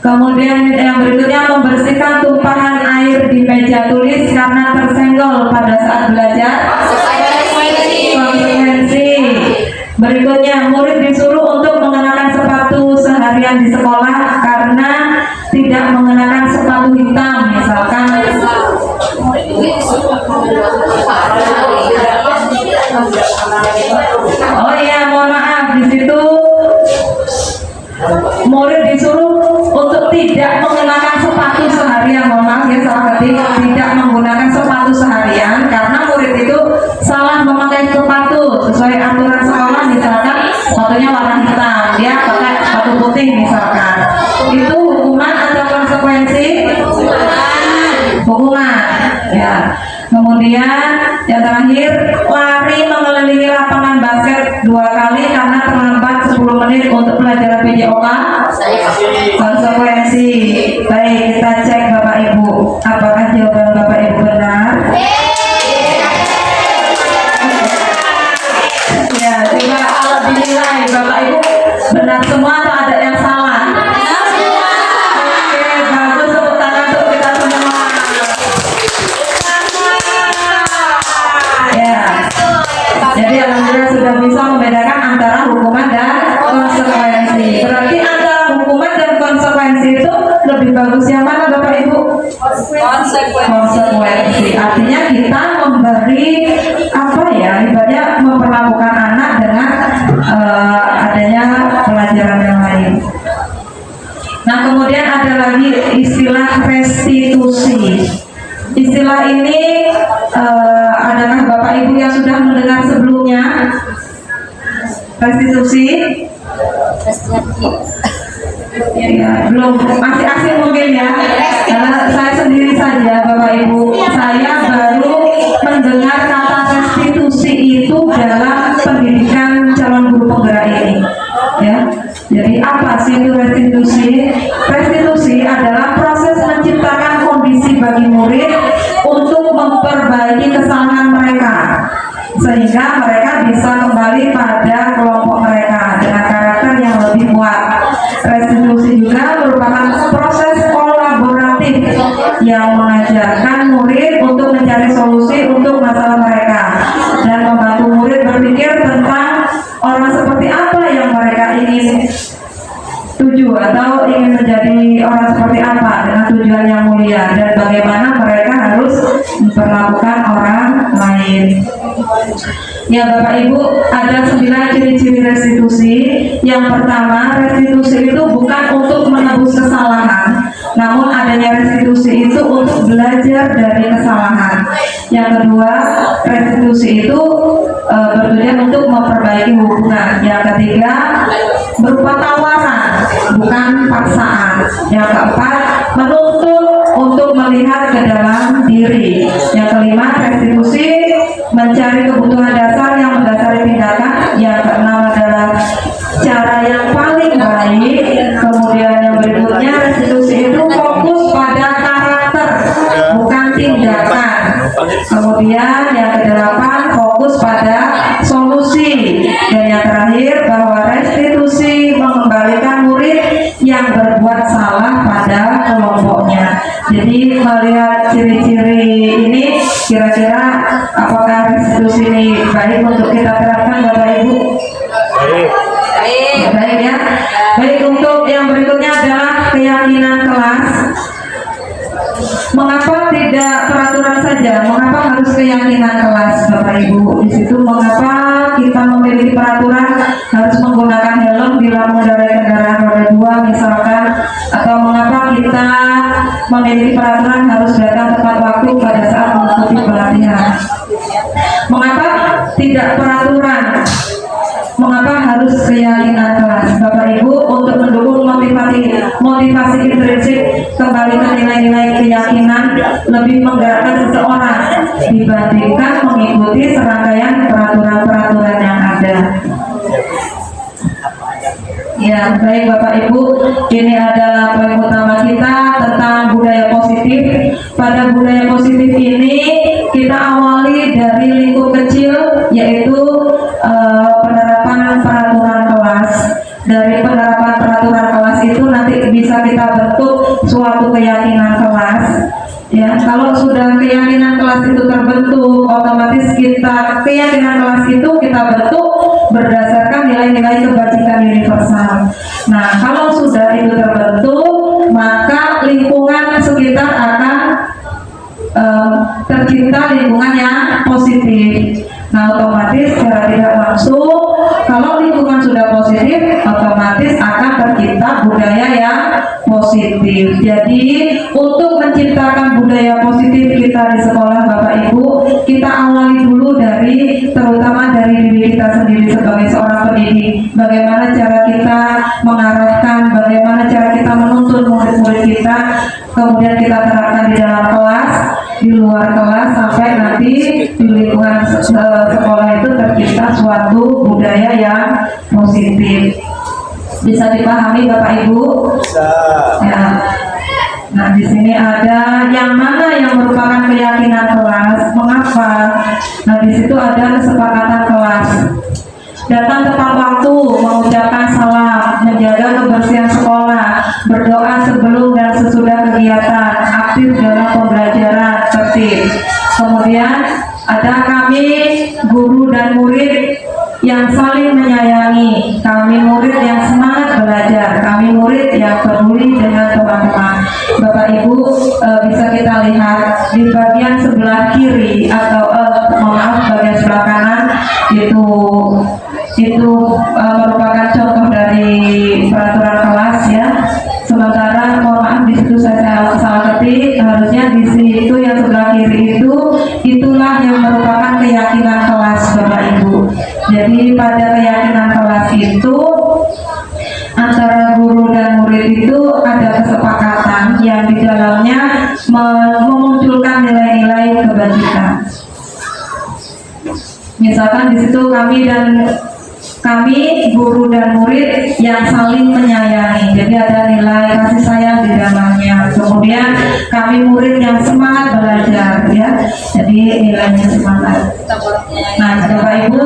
Kemudian yang berikutnya membersihkan tumpahan air di meja tulis karena tersenggol pada saat belajar. Konsekuensi. Berikutnya murid disuruh untuk mengenakan sepatu seharian di sekolah karena tidak mengenakan sepatu hitam misalkan. Oh iya, mohon maaf, di situ murid disuruh untuk tidak mengenakan sepatu seharian. Mohon maaf ya, salah ketik, tidak menggunakan sepatu seharian karena murid itu salah memakai sepatu sesuai aturan sekolah, misalkan sepatunya warna hitam, dia pakai sepatu putih misalkan. Itu hukuman atau konsekuensi? Hukuman ya. Kemudian yang terakhir, lari mengelilingi lapangan basket 2 kali karena terlambat 10 menit untuk pelajaran PJOK. Konsekuensi. Baik, kita cek Bapak Ibu, apakah jawaban Bapak Ibu benar? Ya, coba kalau dinilai Bapak Ibu benar semua atau ada yang salah? Oke, bagus, tepuk tangan untuk kita semua. Ya, jadi alhamdulillah sudah bisa membedakan antara hukuman dan konsekuensi. Berarti antara hukuman dan konsekuensi itu lebih bagus yang mana Bapak Ibu? Konsekuensi. Artinya kita memberi apa ya, ibaratnya memperlakukan anak dengan adanya pelajaran yang lain. Nah, kemudian ada lagi istilah restitusi. Istilah ini adakah Bapak Ibu yang sudah mendengar sebelumnya? Restitusi? Ya, belum, masih asing mungkin ya. Karena saya sendiri saja Bapak Ibu, saya baru mendengar kata restitusi itu dalam pendidikan calon guru penggerak ini. Ya, jadi apa sih itu restitusi? Restitusi adalah proses menciptakan kondisi bagi murid untuk memperbaiki kesalahan mereka sehingga mereka bisa kembali pada kelompok mereka dengan karakter yang lebih kuat. Restitusi juga merupakan proses kolaboratif yang mengajarkan murid untuk mencari solusi untuk masalah mereka dan membantu murid berpikir tentang orang seperti apa yang mereka ingin tuju atau ingin menjadi orang seperti apa dengan tujuan yang mulia dan bagaimana mereka harus memperlakukan orang lain. Ya Bapak Ibu, ada 9 ciri-ciri restitusi. Yang pertama, restitusi itu bukan untuk menebus kesalahan, namun adanya restitusi itu untuk belajar dari kesalahan. Yang kedua, restitusi itu bertujuan untuk memperbaiki hubungan. Yang ketiga, berupa tawaran, bukan paksaan. Yang keempat, menuntut untuk melihat ke dalam diri. Yang kelima, restitusi mencari kebutuhan dasar yang mendasari tindakan. Yang keenam adalah cara yang paling baik. Kemudian yang berikutnya, restitusi itu fokus pada karakter, bukan tindakan. Kemudian yang kedelapan, fokus pada solusi. Dan yang terakhir, bahwa restitusi mengembalikan murid yang berbuat salah pada kelompoknya. Jadi melihat ciri-ciri ini, kira-kira apakah restitusi ini baik untuk kita terapkan Bapak Ibu? Baik ya. Baik, untuk yang berikutnya adalah keyakinan kelas. Mengapa tidak peraturan saja Ya, mengapa harus keyakinan kelas Bapak Ibu? Di situ mengapa kita memiliki peraturan harus menggunakan helm bila mengendarai kendaraan roda 2 misalkan, atau mengapa kita memiliki peraturan harus datang tepat waktu pada saat mengikuti pelatihan? Mengapa tidak peraturan? Mengapa harus keyakinan kelas Bapak Ibu? Untuk mendukung motivasi intrinsik kembali ke nilai-nilai keyakinan lebih menggerakkan seseorang dibandingkan mengikuti serangkaian peraturan-peraturan yang ada. Ya, baik Bapak Ibu, ini adalah poin utama kita tentang budaya positif. Pada budaya positif ini kita awali dari lingkup kecil, yaitu penerapan peraturan kelas. Dari penerapan peraturan kelas itu nanti bisa kita bentuk suatu keyakinan kelas. Ya, kalau sudah keyakinan kelas itu terbentuk, otomatis keyakinan kelas itu kita bentuk berdasarkan nilai-nilai kebajikan universal. Nah, kalau sudah itu terbentuk, maka lingkungan sekitar akan tercipta lingkungan yang positif. Nah, otomatis secara tidak langsung, kalau lingkungan sudah positif, otomatis akan tercipta budaya yang positif. Jadi, untuk menciptakan budaya positif kita di sekolah Bapak Ibu, kita awali dulu terutama dari diri kita sendiri sebagai seorang pendidik. Bagaimana cara kita mengarahkan, bagaimana cara kita menuntun murid-murid kita, kemudian kita terapkan di dalam kelas, di luar kelas, sampai nanti di lingkungan sekolah itu tercipta suatu budaya yang positif. Bisa dipahami Bapak Ibu? Bisa. Ya. Nah, di sini ada yang mana yang merupakan keyakinan kelas. Mengapa? Nah, di situ ada kesepakatan kelas. Datang tepat waktu, mengucapkan salam, menjaga kebersihan sekolah, berdoa sebelum dan sesudah kegiatan, aktif dalam pembelajaran, tertib. Kemudian ada kami guru dan murid yang saling menyayangi, kami murid yang semangat belajar, kami murid yang peduli dengan teman-teman. Bapak Ibu, bisa kita lihat di bagian sebelah kiri atau bagian sebelah kanan itu merupakan contoh dari peraturan kelas ya. Sementara mohon maaf di situ saya salah ketik, harusnya di situ yang sebelah kiri itulah yang merupakan keyakinan kelas Bapak Ibu. Jadi pada keyakinan kelas itu antara guru dan murid itu ada kesepakatan yang di dalamnya memunculkan nilai-nilai kebajikan. Misalkan di situ kami guru dan murid yang saling menyayangi, jadi ada nilai kasih sayang di dalamnya. Kemudian kami murid yang semangat belajar ya, jadi nilainya semangat. Nah, Bapak Ibu,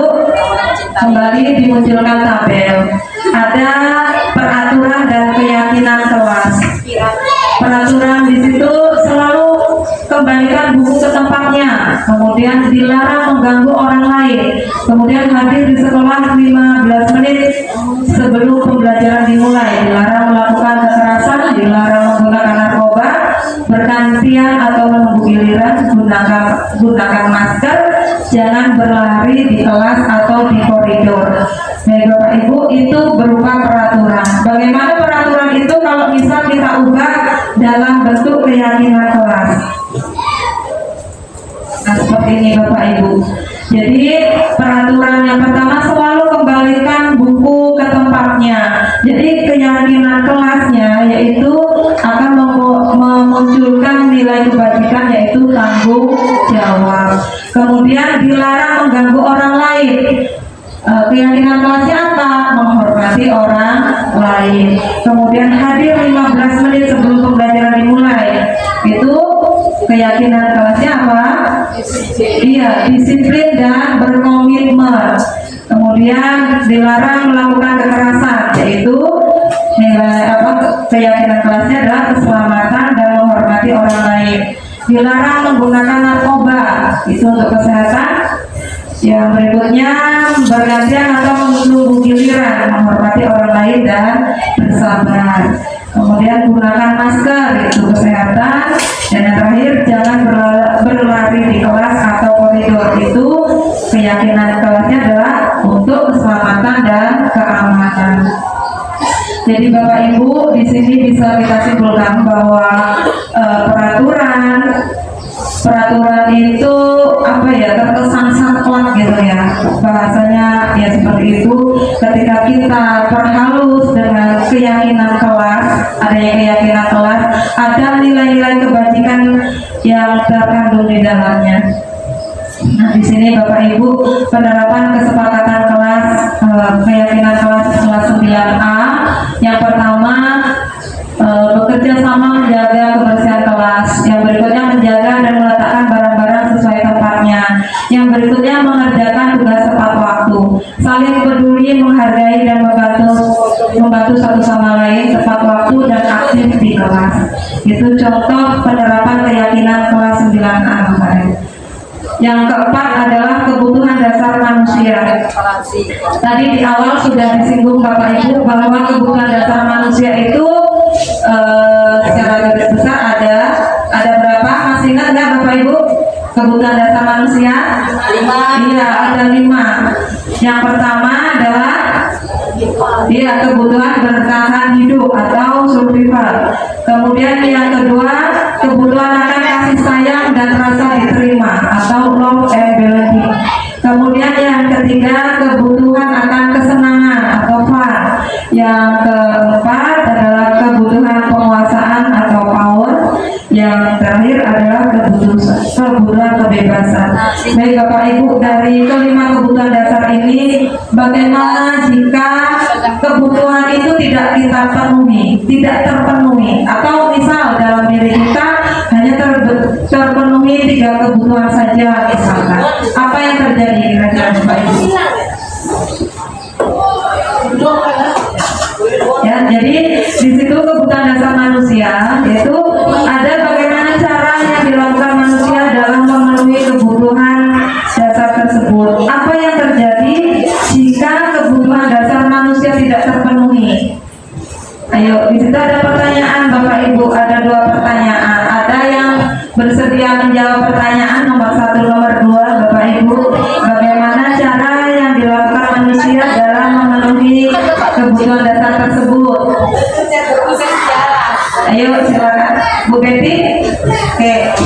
kembali dimunculkan tabel. Ada peraturan dan keyakinan kelas. Peraturan di situ selalu kembalikan buku ke tempatnya, kemudian dilarang mengganggu orang lain, kemudian hadir di sekolah 15 menit sebelum pembelajaran dimulai, dilarang melakukan kekerasan, dilarang menggunakan narkoba, bergantian atau menunggu giliran, gunakan masker, jangan berlari di kelas atau di koridor. Baik Bapak Ibu, itu berupa peraturan. Bagaimana peraturan itu kalau misal kita ubah dalam bentuk keyakinan kelas? Nah, seperti ini Bapak Ibu. Jadi peraturan yang pertama selalu kembalikan buku ke tempatnya. Jadi keyakinan kelasnya yaitu akan memunculkan nilai kebajikan, yaitu tanggung jawab. Kemudian dilarang mengganggu orang lain. Keyakinan kelasnya apa? Menghormati orang lain. Kemudian hadir 15 menit sebelum pembelajaran dimulai. Itu keyakinan kelasnya apa? Iya, disiplin dan berkomitmen. Kemudian dilarang melakukan kekerasan, yaitu nilai keyakinan kelasnya adalah keselamatan dan menghormati orang lain. Dilarang menggunakan narkoba, itu untuk kesehatan. Yang berikutnya bergantian atau menunggu giliran, menghormati orang lain dan bersabar. Kemudian gunakan masker, itu kesehatan. Dan yang terakhir jangan berlari di kelas atau koridor itu keyakinan kelasnya adalah untuk keselamatan dan keamanan. Jadi Bapak Ibu di sini bisa kita simpulkan bahwa peraturan itu apa ya, terkesan saklek gitu ya, bahasanya ya seperti itu. Ketika kita perhalus dengan keyakinan kelas, adanya keyakinan kelas, ada nilai-nilai kebajikan yang terkandung di dalamnya. Nah, di sini Bapak Ibu, penerapan kesepakatan kelas, keyakinan kelas 9A. Yang pertama, bekerja sama menjaga kebersihan kelas. Yang berikutnya, menjaga dan meletakkan barang-barang sesuai tempatnya. Yang berikutnya, mengerjakan tugas tepat waktu. Saling peduli, menghargai dan membantu satu sama lain tepat waktu dan aktif di kelas. Itu contoh penerapan keyakinan kelas 9A. Yang keempat adalah kebutuhan dasar manusia. Tadi di awal sudah disinggung Bapak Ibu bahwa kebutuhan dasar manusia itu secara garis besar ada berapa? Masih ingat nggak Bapak Ibu? Kebutuhan dasar manusia? 5. Iya, ada 5. Yang pertama adalah kebutuhan bertahan hidup atau survival. Kemudian yang kedua, kebutuhan akan kasih sayang dan rasa diterima atau love and belonging. Kemudian yang ketiga, kebutuhan akan kesenangan atau fun. Yang keempat adalah kebutuhan penguasaan atau power. Yang terakhir adalah kebutuhan kebebasan. Baik Bapak Ibu, dari kelima kebutuhan dasar ini, bagaimana jika kebutuhan itu tidak kita penuhi, tidak terpenuhi, atau misal dalam diri kita hanya terpenuhi 3 kebutuhan saja misalkan, apa yang terjadi kira-kira Bapak Ibu? Ya, jadi di situ kebutuhan dasar manusia yaitu ada bagaimana cara yang dilakukan manusia dalam memenuhi kebutuhan dasar tersebut. Apa yang terjadi jika kebutuhan dasar manusia tidak terpenuhi? Ayo, di situ ada pertanyaan Bapak Ibu, ada 2 pertanyaan. Ada yang bersedia menjawab pertanyaan nomor 1, nomor 2 Bapak Ibu. Bagaimana cara yang dilakukan manusia dalam memenuhi kebutuhan dasar tersebut? Ayo silakan Bu Betty. Oke.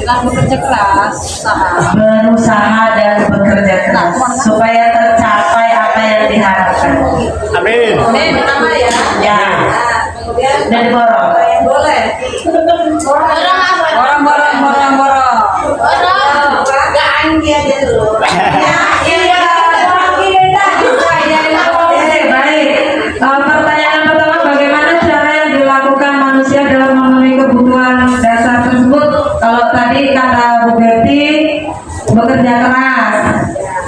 Bekerja keras, Berusaha dan bekerja keras supaya tercapai apa yang diharapkan. Amin. Ya. Dari Borong. boleh. Borong. Baik. Pertanyaan pertama, bagaimana cara yang dilakukan manusia dalam memenuhi kebutuhan dasar tersebut? Kalau tadi kata Bu Betty, bekerja keras,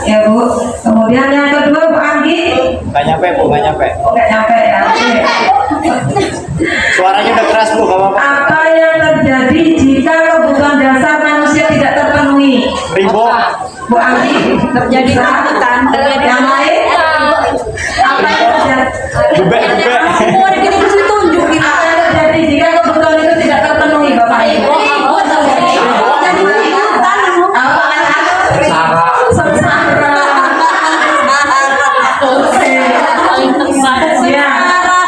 ya Bu. Kemudian yang kedua Bu Anggi, Nggak nyampe Bu, nggak nyampe. nggak nyampe ya. Oke. Suaranya udah keras Bu, nggak apa-apa. Apa yang terjadi jika kebutuhan dasar manusia tidak terpenuhi? Rimbo. Bu Anggi, terjadi ketakutan. Yang lain? Apa yang terjadi? Bebek. Apa yang terjadi jika kebutuhan itu tidak terpenuhi, Bapak Ibu? Sengsara. Ya,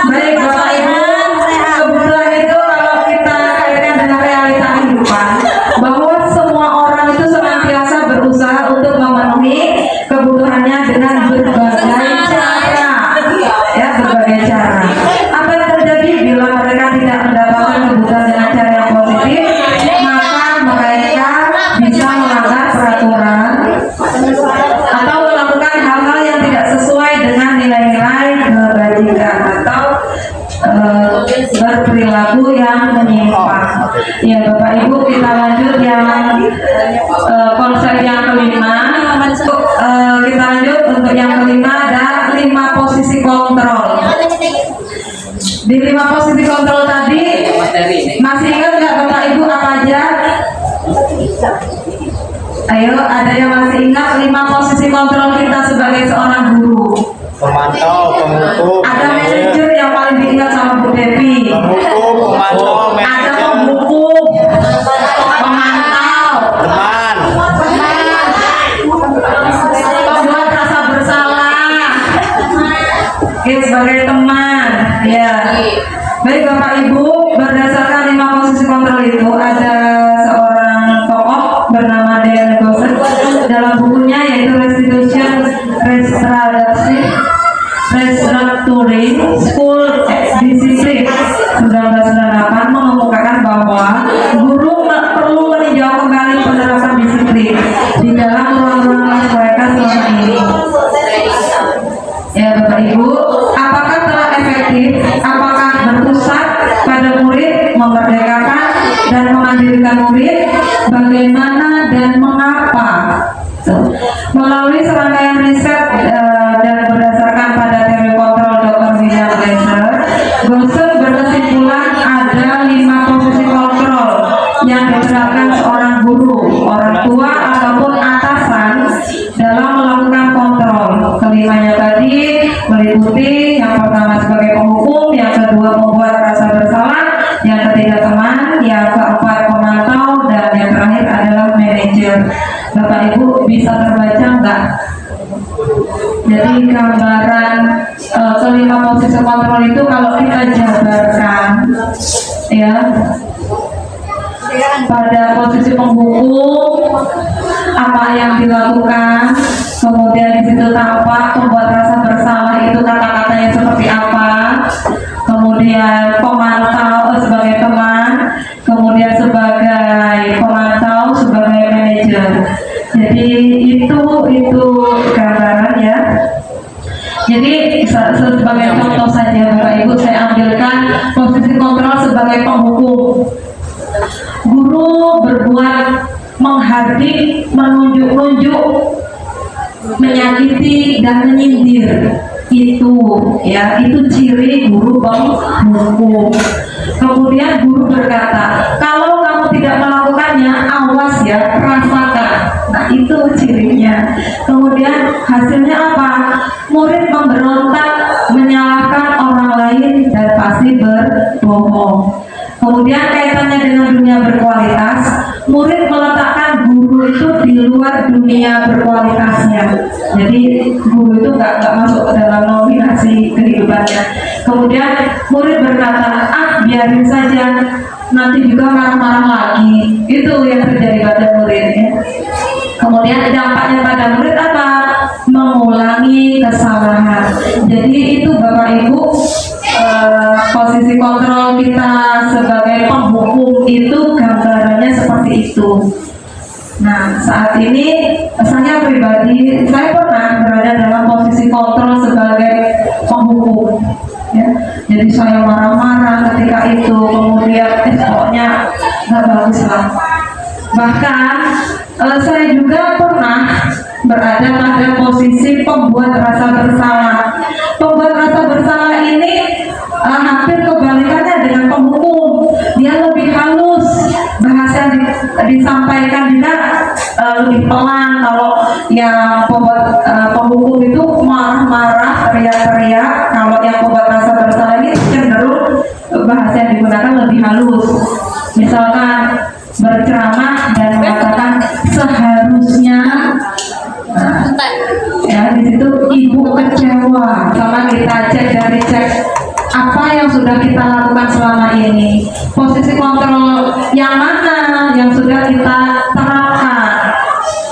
baik Bapak Ibu. Kebutuhan itu kalau kita kaitkan dengan realita kehidupan, bahwa semua orang itu senantiasa berusaha untuk memenuhi kebutuhannya dengan berbagai cara. Ya, berbagai cara. Apa yang terjadi bila mereka tidak mendapatkan kebutuhan dengan cara yang positif? Maka mereka bisa melanggar peraturan atau melakukan hal-hal yang tidak sesuai dengan nilai-nilai kebajikan atau berperilaku yang menyimpang. Ya Bapak Ibu, kita lanjut yang konsep yang kelima. Kita lanjut untuk yang kelima, ada 5 posisi kontrol. Di 5 posisi kontrol tadi masih ingat nggak Bapak Ibu apa aja? Ayo, ada yang masih ingat 5 posisi kontrol kita sebagai seorang guru? Pemantau, pengukur, Ada manajer yang paling diingat sama Bu Devi. pengukur, pemantau, Ada manajer. pembuku, pemantau, berdasarkan 5 posisi kontrol itu ada seorang tokoh bernama Dan Gosen dalam bukunya yaitu Restructuring School Discipline 1998 mengemukakan bahwa guru perlu meninjau kembali penerapan disiplin di dalam ruang-ruang kelas mereka selama ini. Ya Bapak Ibu, apakah telah efektif? Apakah berpusat pada murid, memerdekakan dan memandirikan murid? Bagaimana dan mengapa? Melalui serangkaian riset dan berdasarkan pada teori kontrol Dr. William Glasser, Gosen berkesimpulan ada 5 posisi kontrol yang diterapkan seorang guru, orang tua ataupun atasan dalam melakukan kontrol. Kelimanya tadi meliputi yang pertama sebagai penghukum, yang kedua membuat rasa bersalah, yang ketiga teman, yang keempat pemantau, dan yang terakhir adalah manajer. Bapak Ibu bisa terbaca enggak? Jadi gambaran kelima posisi kontrol itu kalau kita jabarkan ya, pada posisi penghukum apa yang dilakukan, kemudian di situ tampak membuat rasa bersalah itu kata-katanya seperti apa, kemudian pemantau sebagai teman, kemudian sebagai pemantau sebagai manajer. Jadi itu gambaran ya. Jadi sebagai contoh saja Bapak Ibu, saya ambilkan posisi kontrol sebagai penghukum. Guru berbuat menghardik, menunjuk-nunjuk, menyakiti dan menyindir, itu ya, itu ciri guru penghukum. Kemudian guru berkata, kalau kamu tidak melakukannya, awas ya, rasakan. Nah itu cirinya. Kemudian hasilnya apa? Murid memberontak, menyalahkan orang lain dan pasti berbohong. Kemudian kaitannya dengan dunia berkualitas, murid meletakkan guru itu di luar dunia berkualitasnya. Jadi guru itu nggak masuk ke dalam nominasi kehidupannya. Kemudian murid berkata, biarin saja, nanti juga marah-marah lagi. Itu yang terjadi pada murid ya. Kemudian dampaknya pada murid apa? Mengulangi kesalahan. Jadi itu Bapak Ibu, posisi kontrol kita sebagai penghukum itu gambarannya seperti itu. Nah saat ini saya pribadi, saya pernah berada dalam posisi kontrol sebagai penghukum ya. Jadi saya marah-marah ketika itu, kemudian pokoknya nggak bagus lah. Bahkan saya juga pernah berada pada posisi pembuat rasa bersalah. Pembuat rasa bersalah ini hampir kebalikannya dengan penghukum. Dia lebih halus, bahasa yang disampaikan juga lebih pelan. Kalau yang pembuat penghukum itu marah-marah, teriak-teriak. Kalau yang pembuat rasa bersalah ini cenderung bahasa yang digunakan lebih halus. Misalkan berceramah dan mengatakan seharusnya, ya di situ ibu kecewa sama kita cek apa yang sudah kita lakukan selama ini, posisi kontrol yang mana yang sudah kita terapkan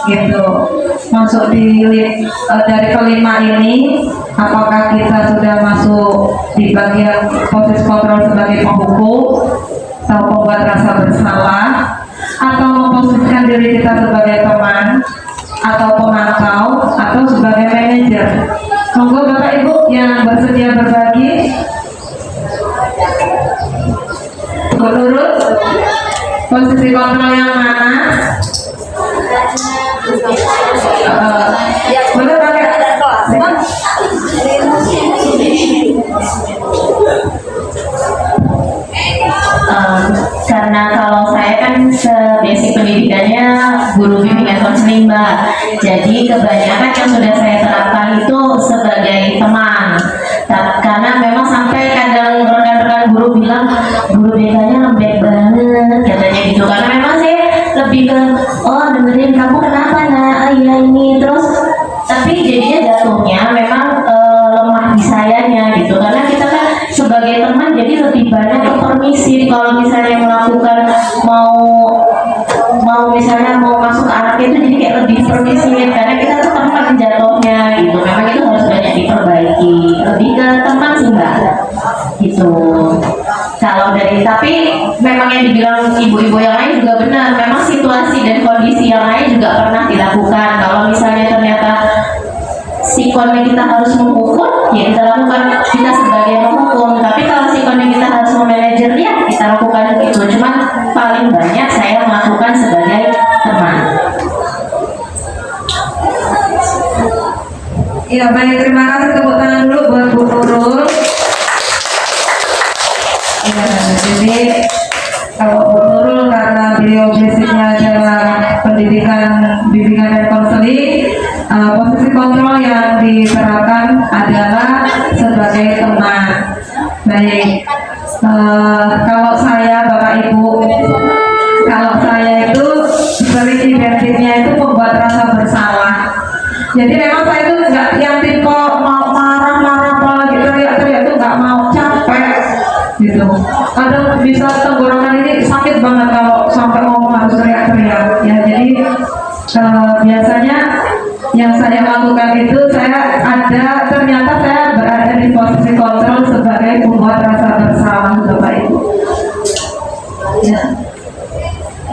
gitu. Masuk dari kelima ini, apakah kita sudah masuk di bagian posisi kontrol sebagai penghukum atau pembuat rasa bersalah, atau memposisikan diri kita sebagai teman atau pemantau atau sebagai manajer. Monggo Bapak Ibu yang bersedia berbagi. Menurut posisi kontrol yang mana? Boleh pakai karena kalau saya kan basic pendidikannya guru bimbingan konseling Mbak, jadi kebanyakan yang sudah saya terapkan itu sebagai teman. Karena memang sampai kadang rekan-rekan guru bilang guru BK-nya lembek banget katanya gitu, karena memang saya lebih ke dengerin kamu kenapa nah iya ini terus, tapi jadinya jatuhnya memang lemah di sayanya gitu, karena kita kan sebagai teman jadi lebih banyak ke permisif Jadi kalau misalnya melakukan mau misalnya mau masuk ke anaknya itu jadi kayak lebih permisif karena kita tuh teman jatuhnya gitu. Memang itu harus banyak diperbaiki. Lebih ke teman sih mbak gitu. Kalau dari tapi memang yang dibilang ibu-ibu yang lain juga benar. Memang situasi dan kondisi yang lain juga pernah dilakukan. Kalau misalnya ternyata sikonnya kita harus menghukum, ya kita lakukan kita sebagai menghukum. Tapi kalau sikonnya kita harus memanajernya, kita lakukan itu. Cuman paling banyak saya melakukan sebagai teman. Ya baik, terima kasih, tepuk tangan dulu buat Bu Nurul. Ya, jadi kalau Bu Nurul karena beliau basicnya adalah bimbingan dan konseling, posisi kontrol yang diterapkan adalah sebagai teman. Baik, kalau saya Bapak Ibu, kalau saya itu sering identiknya itu membuat rasa bersalah. Jadi memang saya itu nggak yang tipe mau marah-marah apalagi teriak-teriak itu nggak mau, capek gitu. Kadang bisa tenggorokan ini sakit banget kalau sampai ngomong harus teriak-teriak. Ya jadi biasanya yang saya lakukan itu ternyata saya berada di posisi kontrol sebagai pembuat rasa bersalah Bapak Ibu. Ya.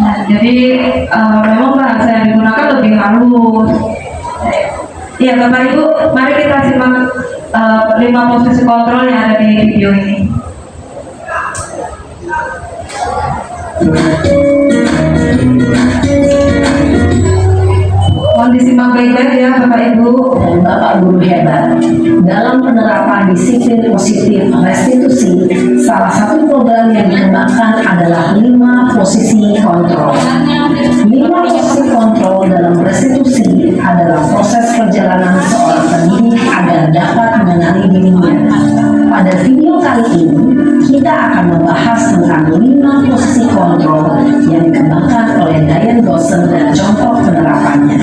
Nah, jadi memang bahasa yang digunakan lebih halus. Ya Bapak Ibu, mari kita simak 5 posisi kontrol yang ada di video ini. Mohon disimak baik-baik ya Bapak Ibu dan Bapak Guru hebat. Dalam penerapan disiplin positif restitusi, salah satu program yang dikembangkan adalah 5 posisi kontrol. 5 posisi kontrol dalam restitusi adalah proses perjalanan seorang pendidik agar dapat mengenali dirinya. Pada video kali ini, kita akan membahas tentang 5 posisi kontrol yang dikembangkan oleh Diane Dawson dan contoh penerapannya.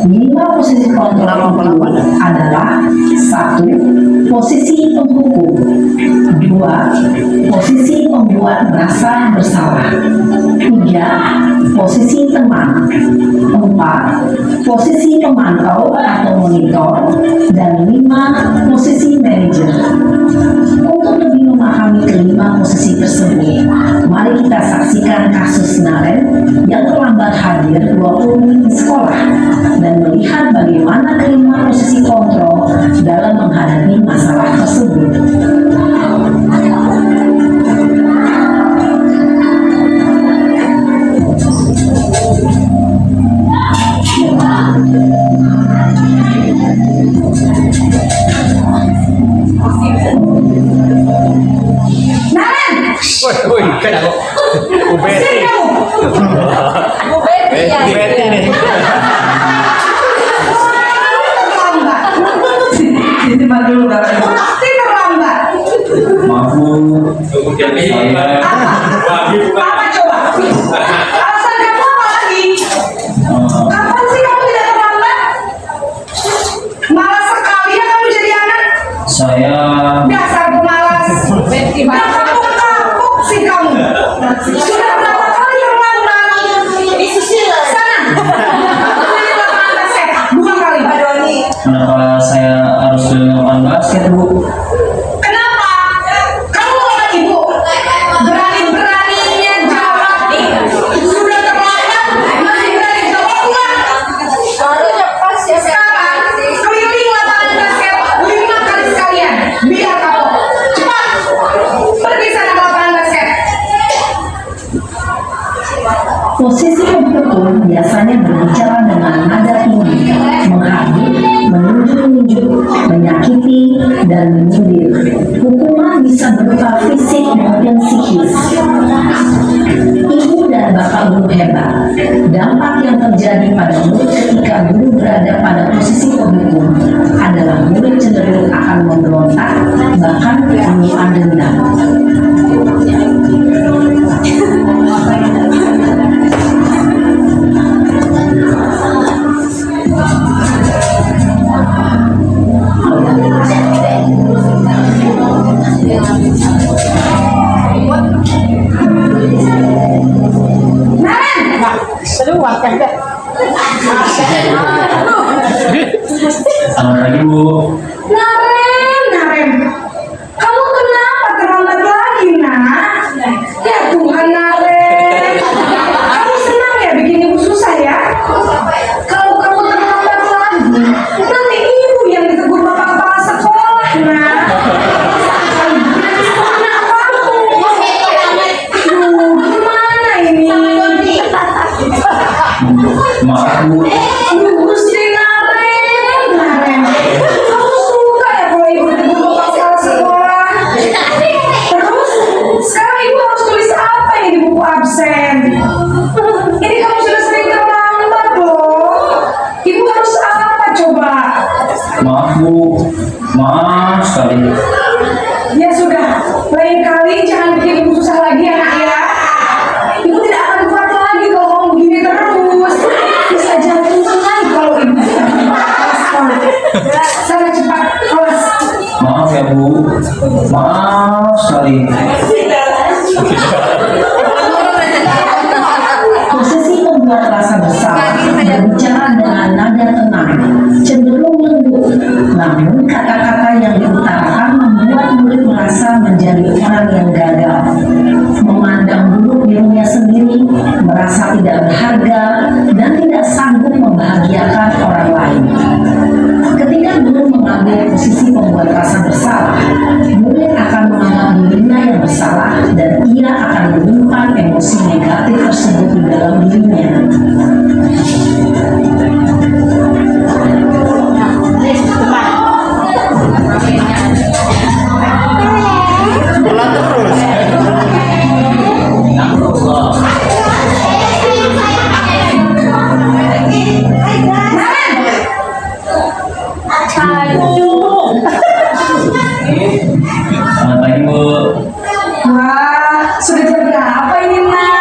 Lima posisi kontrol adalah 1. Posisi penghukum, 2. Posisi membuat merasa bersalah, 3. Posisi teman, 4. Posisi pemantau atau monitor, dan 5. Posisi manajer. Untuk lebih memahami kelima posisi tersebut, mari kita saksikan kasus Naren yang terlambat hadir 20 menit di sekolah dan melihat bagaimana kelima posisi kontrol dalam menghadapi masalah tersebut. Woi, kenapa? Ubeti. Ubeti nih. Disimak dulu Bapak Ibu. Pasti terlambat. Maaf Bu, saya Apa coba? Alasan kamu apa lagi? Kapan sih kamu tidak terlambat? Malas sekali ya kamu jadi anak. saya Dasar pemalas. Dasar kapok sih kamu. Sudah berapa kali terlambat? Sana. Ini lapangan basket 2 kali. kenapa saya harus ke lapangan basket Bu? Kenapa? Kamu orang ibu berani-beraninya jawab nih. Sudah terlambat masih berani jawab ulang. Sekarang keliling lapangan basket 5 kali sekalian. Biar kamu cepat pergi sana ke lapangan basket. Posisi penghukum biasanya berbicara dengan nada tinggi, menghakimi, menunjuk-nunjuk, menyakiti, dan menyindir. Hukuman bisa berupa fisik maupun psikis. Ibu dan Bapak Guru hebat, dampak yang terjadi pada murid ketika guru berada pada posisi penghukum adalah murid cenderung akan memberontak, bahkan menyimpan dendam. Selamat pagi, Bu. Naren, kamu kenapa terlambat lagi, nak? Ya Tuhan, Naren. Kamu senang ya bikin ibu susah ya? Kalau kamu terlambat lagi, nanti ibu yang ditegur bapak kepala sekolah, nak. Anak kamu. Duh, gimana ini? Maaf, Bu. Aduh, Gusti Naren. Kamu suka ya kalau ibu ditegur bapak kepala sekolah? Terus, sekarang ibu harus tulis apa ini di buku absen? Ini kamu sudah sering terlambat loh. Ibu harus apa coba? Maaf, Bu. Maaf sekali. Ya sudah, lain kali jangan bikin ibu susah lagi ya, nak ya. Ibu tidak akan kuat lagi kalau kamu begini terus. Bisa jantungan lagi kalau ibu tidak kelas sekolah. Sana cepat kelas. Maaf ya, Bu. Maaf sekali. Posisi membuat rasa bersalah berbicara dengan nada tenang, cenderung lembut, namun kata-kata yang diutarakan membuat murid merasa menjadi orang yang gagal, memandang buruk dirinya sendiri, merasa tidak berharga, dan tidak sanggup membahagiakan orang lain. Ketika guru mengambil posisi pembuat rasa bersalah, murid akan menganggap dirinya yang bersalah dan ia akan menyimpan emosi negatif tersebut di dalam dirinya. Pelan terus. Selamat pagi, Bu. Wah, sudah jam berapa ini, nak?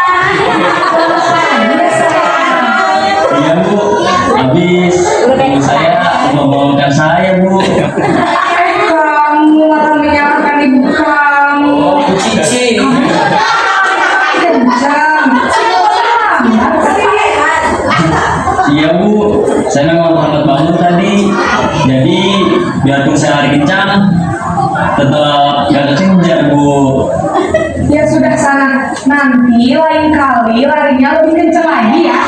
Iya, Bu. Habis ibu saya membangunkan saya, Bu. Kamu akan menyalahkan ibu kamu. Bu Cici. Kejam. Iya, Bu. Saya memang terlambat bangun tadi. Jadi biarpun saya lari kencang, tetap gak kesenja, Bu. Ya sudah sana, nanti lain kali larinya lebih kencang lagi ya,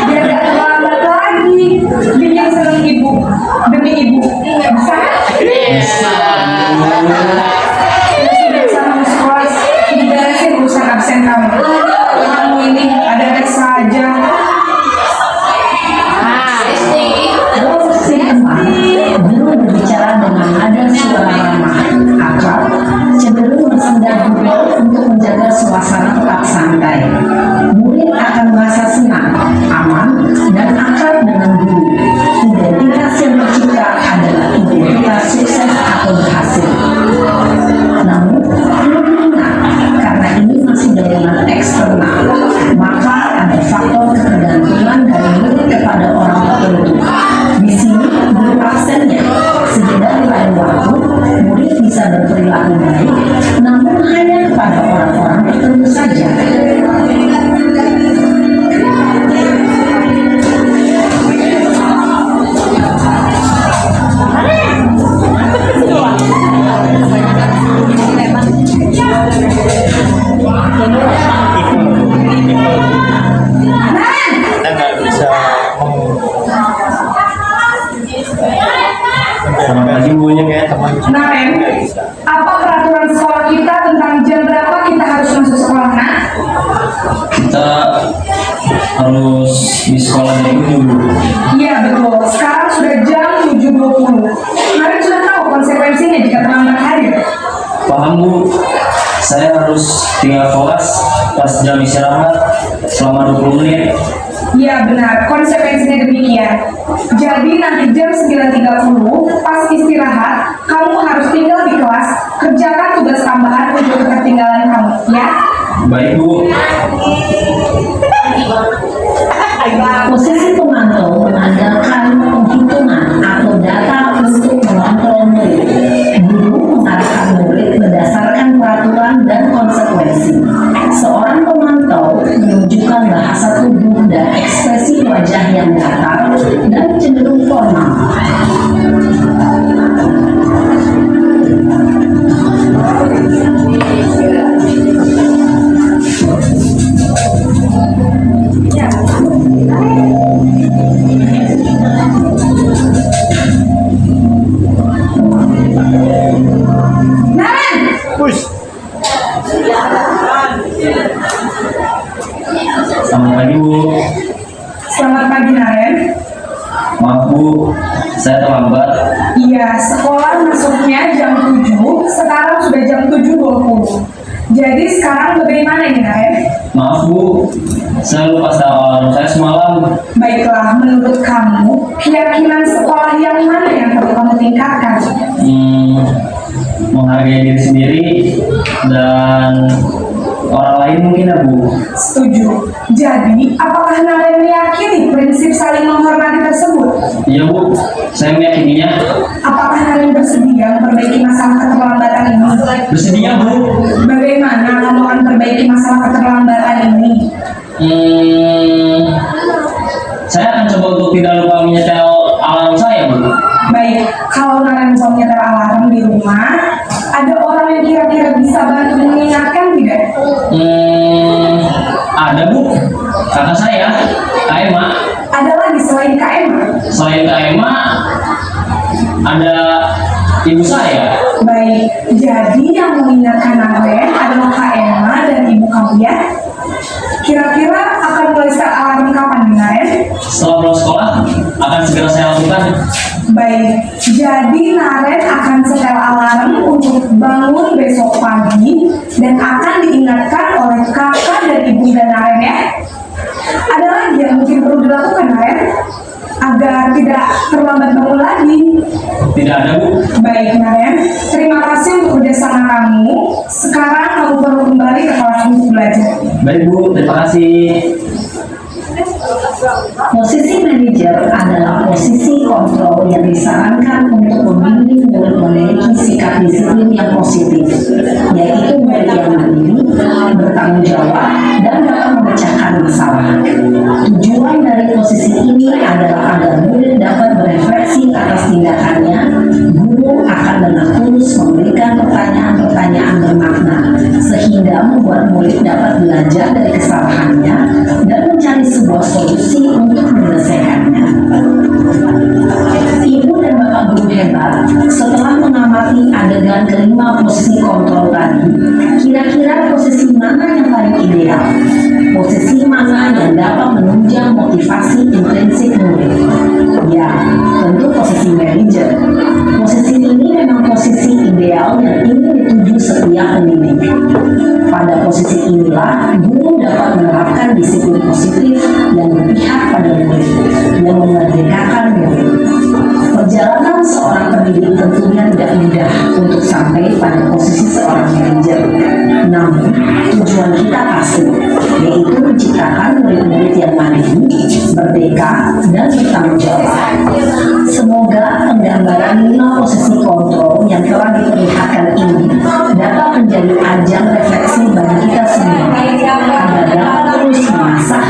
biar gak terlambat lagi. Bikin seneng ibu, demi ibu. Bisa? Bisa, Bu. Ya sudah sana masuk kelas, diberesin urusan absen kamu. Kamu ini ada saja. Posisi teman, guru berbicara dengan nada suara ramah, akrab, cenderung bersenda gurau untuk menjaga suasana tetap santai. Murid akan merasa senang, aman, dan akrab dengan guru. Identitas yang tercipta adalah identitas sukses atau berhasil. Namun, perlu diingat, karena ini masih dorongan eksternal, maka ada faktor ketergantungan dari murid kepada orang tertentu. Di sini, guru absennya, sehingga di lain waktu, murid bisa berperilaku baik, namun hanya kepada orang-orang tertentu saja. Kita nggak bisa Selamat pagi, Bu. kayak teman. Naren, apa peraturan sekolah kita tentang jam berapa kita harus masuk sekolah, nak? Kita harus di sekolah dari dulu. Iya betul, sekarang sudah jam 7.20. Naren sudah tahu konsekuensinya jika terlambat hadir. Paham, Bu. Saya harus tinggal kelas pas jam istirahat selama 20 menit. Iya benar, konsekuensinya demikian. Jadi nanti jam 9.30 pas istirahat, kamu harus tinggal di kelas, kerjakan tugas tambahan untuk ketertinggalan kamu, ya? Baik, Bu. Posisi pemantau mengandalkan penghitungan atau data untuk mengontrol murid. Guru mengarahkan murid berdasarkan peraturan dan konsekuensi. Seorang pemantau menunjukkan bahasa tubuh dan ekspresi wajah yang datar dan cenderung formal. terlambat? Iya, sekolah masuknya jam 7, sekarang sudah jam 7.20. Jadi sekarang bagaimana ini, Naren? Maaf Bu, saya lupa alarm saya semalam. Baiklah, menurut kamu, keyakinan sekolah yang mana yang perlu kamu tingkatkan? Menghargai diri sendiri dan orang lain mungkin ya Bu. Setuju. Jadi, apakah Naren meyakini prinsip saling menghormati tersebut? Iya Bu, saya meyakininya. Apakah Naren bersedia memperbaiki masalah keterlambatan ini? Bersedia Bu. Bagaimana kamu akan perbaiki masalah keterlambatan ini? Saya akan coba untuk tidak lupa menyetel alarm saya Bu. Baik, kalau Naren mau menyetel alarm di rumah, ada orang yang kira-kira bisa bantu mengingatkan tidak? Ada Bu, kakak saya, Kak Emma. Ada lagi selain Kak Emma? Selain Kak Emma, ada ibu saya. Baik, jadi yang mengingatkan Naren adalah Kak Emma dan ibu kamu ya? Kira-kira akan mulai start alarm kapan nih, Naren? Setelah pulang sekolah, akan segera saya lakukan. Baik, jadi Naren akan setel alarm untuk bangun besok pagi dan akan diingatkan oleh kakak dan ibunda Naren ya. Ada lagi yang mungkin perlu dilakukan Naren agar tidak terlambat bangun lagi. Tidak ada Bu. Baik Naren, terima kasih untuk kerjasama kamu. Sekarang kamu perlu kembali ke kelas untuk belajar. Baik Bu, terima kasih. Posisi manajer adalah posisi kontrol yang disarankan untuk membimbing murid memiliki sikap disiplin yang positif, yaitu murid yang mandiri, bertanggung jawab, dan dapat memecahkan masalah. Tujuan dari posisi ini adalah agar murid dapat berefleksi atas tindakannya. Guru akan dengan tulus memberikan pertanyaan-pertanyaan bermakna, sehingga membuat murid dapat belajar dari kesalahannya dan mencari sebuah solusi untuk menyelesaikannya. Ibu dan Bapak guru hebat, setelah mengamati adegan kelima posisi kontrol tadi, kira-kira posisi mana yang paling ideal? Posisi mana yang dapat menunjang motivasi intrinsik murid? Ya, tentu posisi manajer. Posisi ini memang posisi ideal yang ingin dituju setiap pendidik. Pada posisi inilah, guru dapat menerapkan disiplin positif yang berpihak pada murid, yang memerdekakan murid. Perjalanan seorang pendidik tentunya tidak mudah untuk sampai pada posisi seorang manajer. Namun, tujuan kita pasti, yaitu menciptakan murid-murid yang mandiri, merdeka, dan bertanggung jawab. Semoga penggambaran 5 posisi kontrol yang telah diperlihatkan ini dapat menjadi ajang refleksi bagi kita semua agar dapat terus mengasah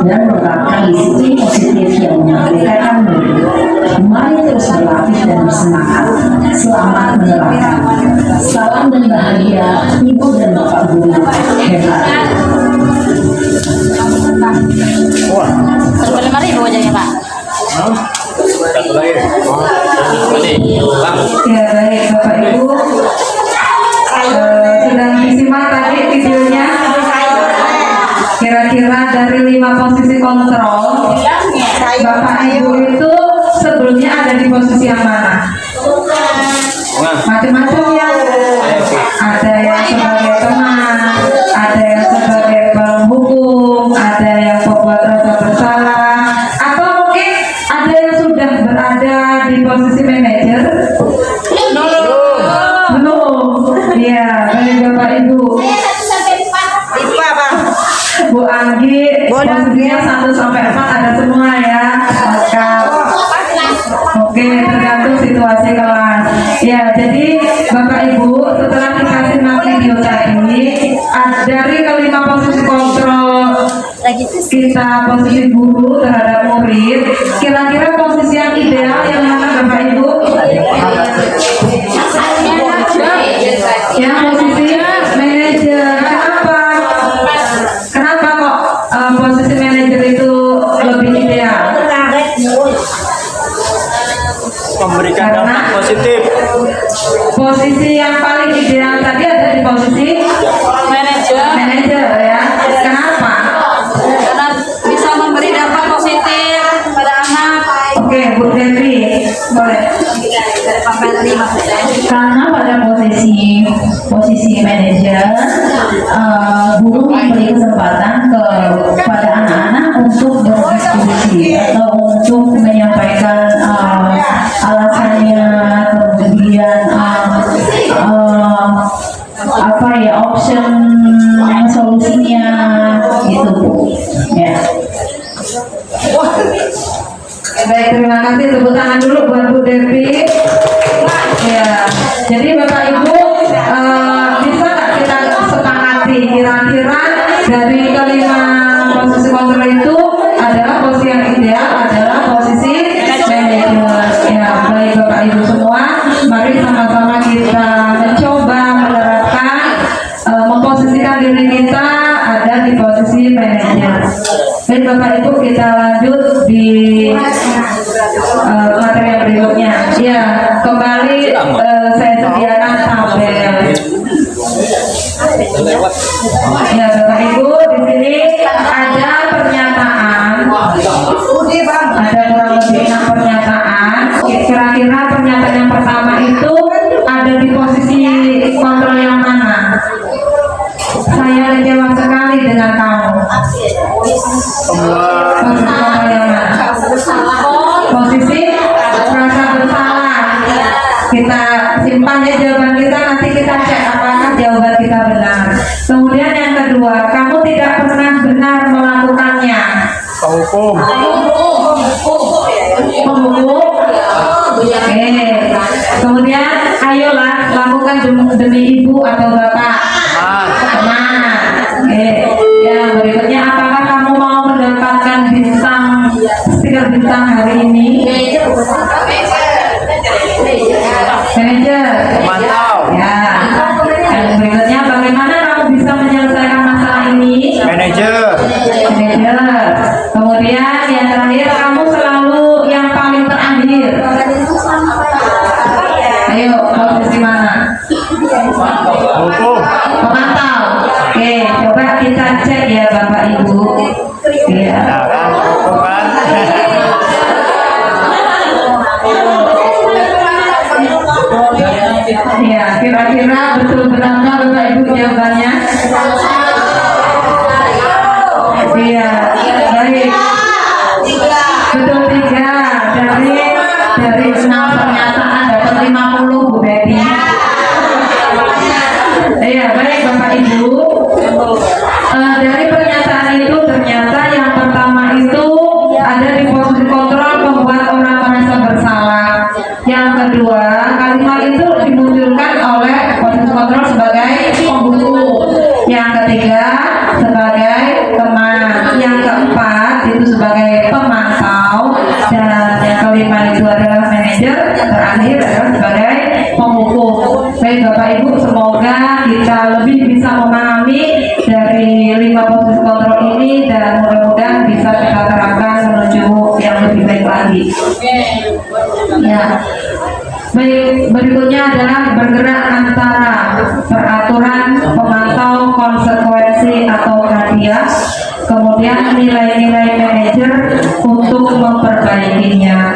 dan menerapkan disiplin positif yang memerdekakan murid. Mari terus berlatih dan bersemangat. Selamat menerapkan. Salam dan bahagia Ibu dan Bapak guru hebat. Wah, 5.000 aja ya Pak. satu lagi. Ya baik Bapak Ibu, sudah disimak tadi videonya. Kira-kira dari 5 posisi kontrol, Bapak Ibu itu sebelumnya ada di posisi yang mana? Macam-macam ya. Ada yang sebagai teman, ada yang sebagai penghukum, ada yang pembuat rasa bersalah, atau mungkin ada yang sudah berada di posisi manajer. Belum. Iya, baik Bapak Ibu. Bu Anggi, posisinya 1 sampai 4 ada semua ya. Lengkap. Oke, tergantung situasi kelas. Ya, jadi Bapak Ibu, setelah kita simak video tadi, dari kelima posisi kontrol kita posisi guru terhadap murid, kira-kira posisi yang ideal yang mana Bapak Ibu? Yang posisi manajer. Kenapa? Kenapa kok posisi manajer itu lebih ideal? Memberikan dampak positif. Posisi yang paling ideal tadi ada di posisi manajer ya. Kenapa? Karena bisa memberi dampak positif pada anak. Oke, Bu Devi, boleh. Karena pada posisi manajer, guru memberi kesempatan kepada anak-anak untuk berdiskusi atau untuk menyampaikan alasannya, kemudian apa ya, option solusinya gitu Bu. Ya. Baik, terima kasih. Tepuk tangan dulu buat Bu Devi. Ya, jadi Bapak Ibu bisa nggak kita sepakati kira-kira dari kelima posisi kontrol itu adalah posisi yang ideal adalah posisi manajer. Ya, baik Bapak Ibu semua, mari sama-sama kita mencoba menerapkan memposisikan diri kita ada di posisi manajer. Baik Bapak Ibu, kita lanjut di materi yang berikutnya. Ya, kembali saya sediakan tabel. Ya Bapak Ibu, di sini ada pernyataan. Ada kurang lebih 6 pernyataan. Kira-kira pernyataan yang pertama itu ada di posisi kontrol yang mana? Saya kecewa sekali dengan kamu. Posisi kontrol yang mana? Posisi rasa bersalah. Kita simpan ya jawaban kita, nanti kita cek apakah jawaban kita benar. Kemudian yang kedua, kamu tidak pernah benar melakukannya. Penghukum. Menghukum. Oke. Kemudian ayolah lakukan demi ibu atau bapak. Teman. Oke. Yang berikutnya, apakah kamu mau mendapatkan stiker bintang hari ini? Manajer. Mantau. Ya. Yang berikutnya, bagaimana kamu bisa menyelesaikan masalah ini? Manajer. Manajer. Kemudian yang terakhir, kamu selalu yang paling terakhir. Ayo, posisi mana? Hukum. Pemantau. Oke, coba kita cek ya Bapak Ibu. Ya. Nah, kan hukum kan. Ya, kira-kira betul berapa Bapak Ibu jawabannya? Iya, baik. Betul 3 dari 6 pernyataan dapat 50 Bu Betty. Iya, baik Bapak Ibu. Dari pernyataan itu ternyata yang pertama itu ada di posisi kontrol membuat orang merasa bersalah. Yang kedua, kalimat itu dimunculkan oleh posisi kontrol sebagai pembuku. Yang ketiga sebagai teman. Yang keempat itu sebagai pemantau. Dan yang kelima itu adalah manajer. Terakhir adalah sebagai penghukum. Baik Bapak Ibu, semoga kita lebih bisa memahami dari 5 posisi kontrol ini dan mudah-mudahan bisa kita terapkan menuju yang lebih baik lagi. Ya. Baik, berikutnya adalah bergerak antara peraturan, pemantau, konsekuensi atau hadiah, kemudian nilai-nilai manajer untuk memperbaikinya.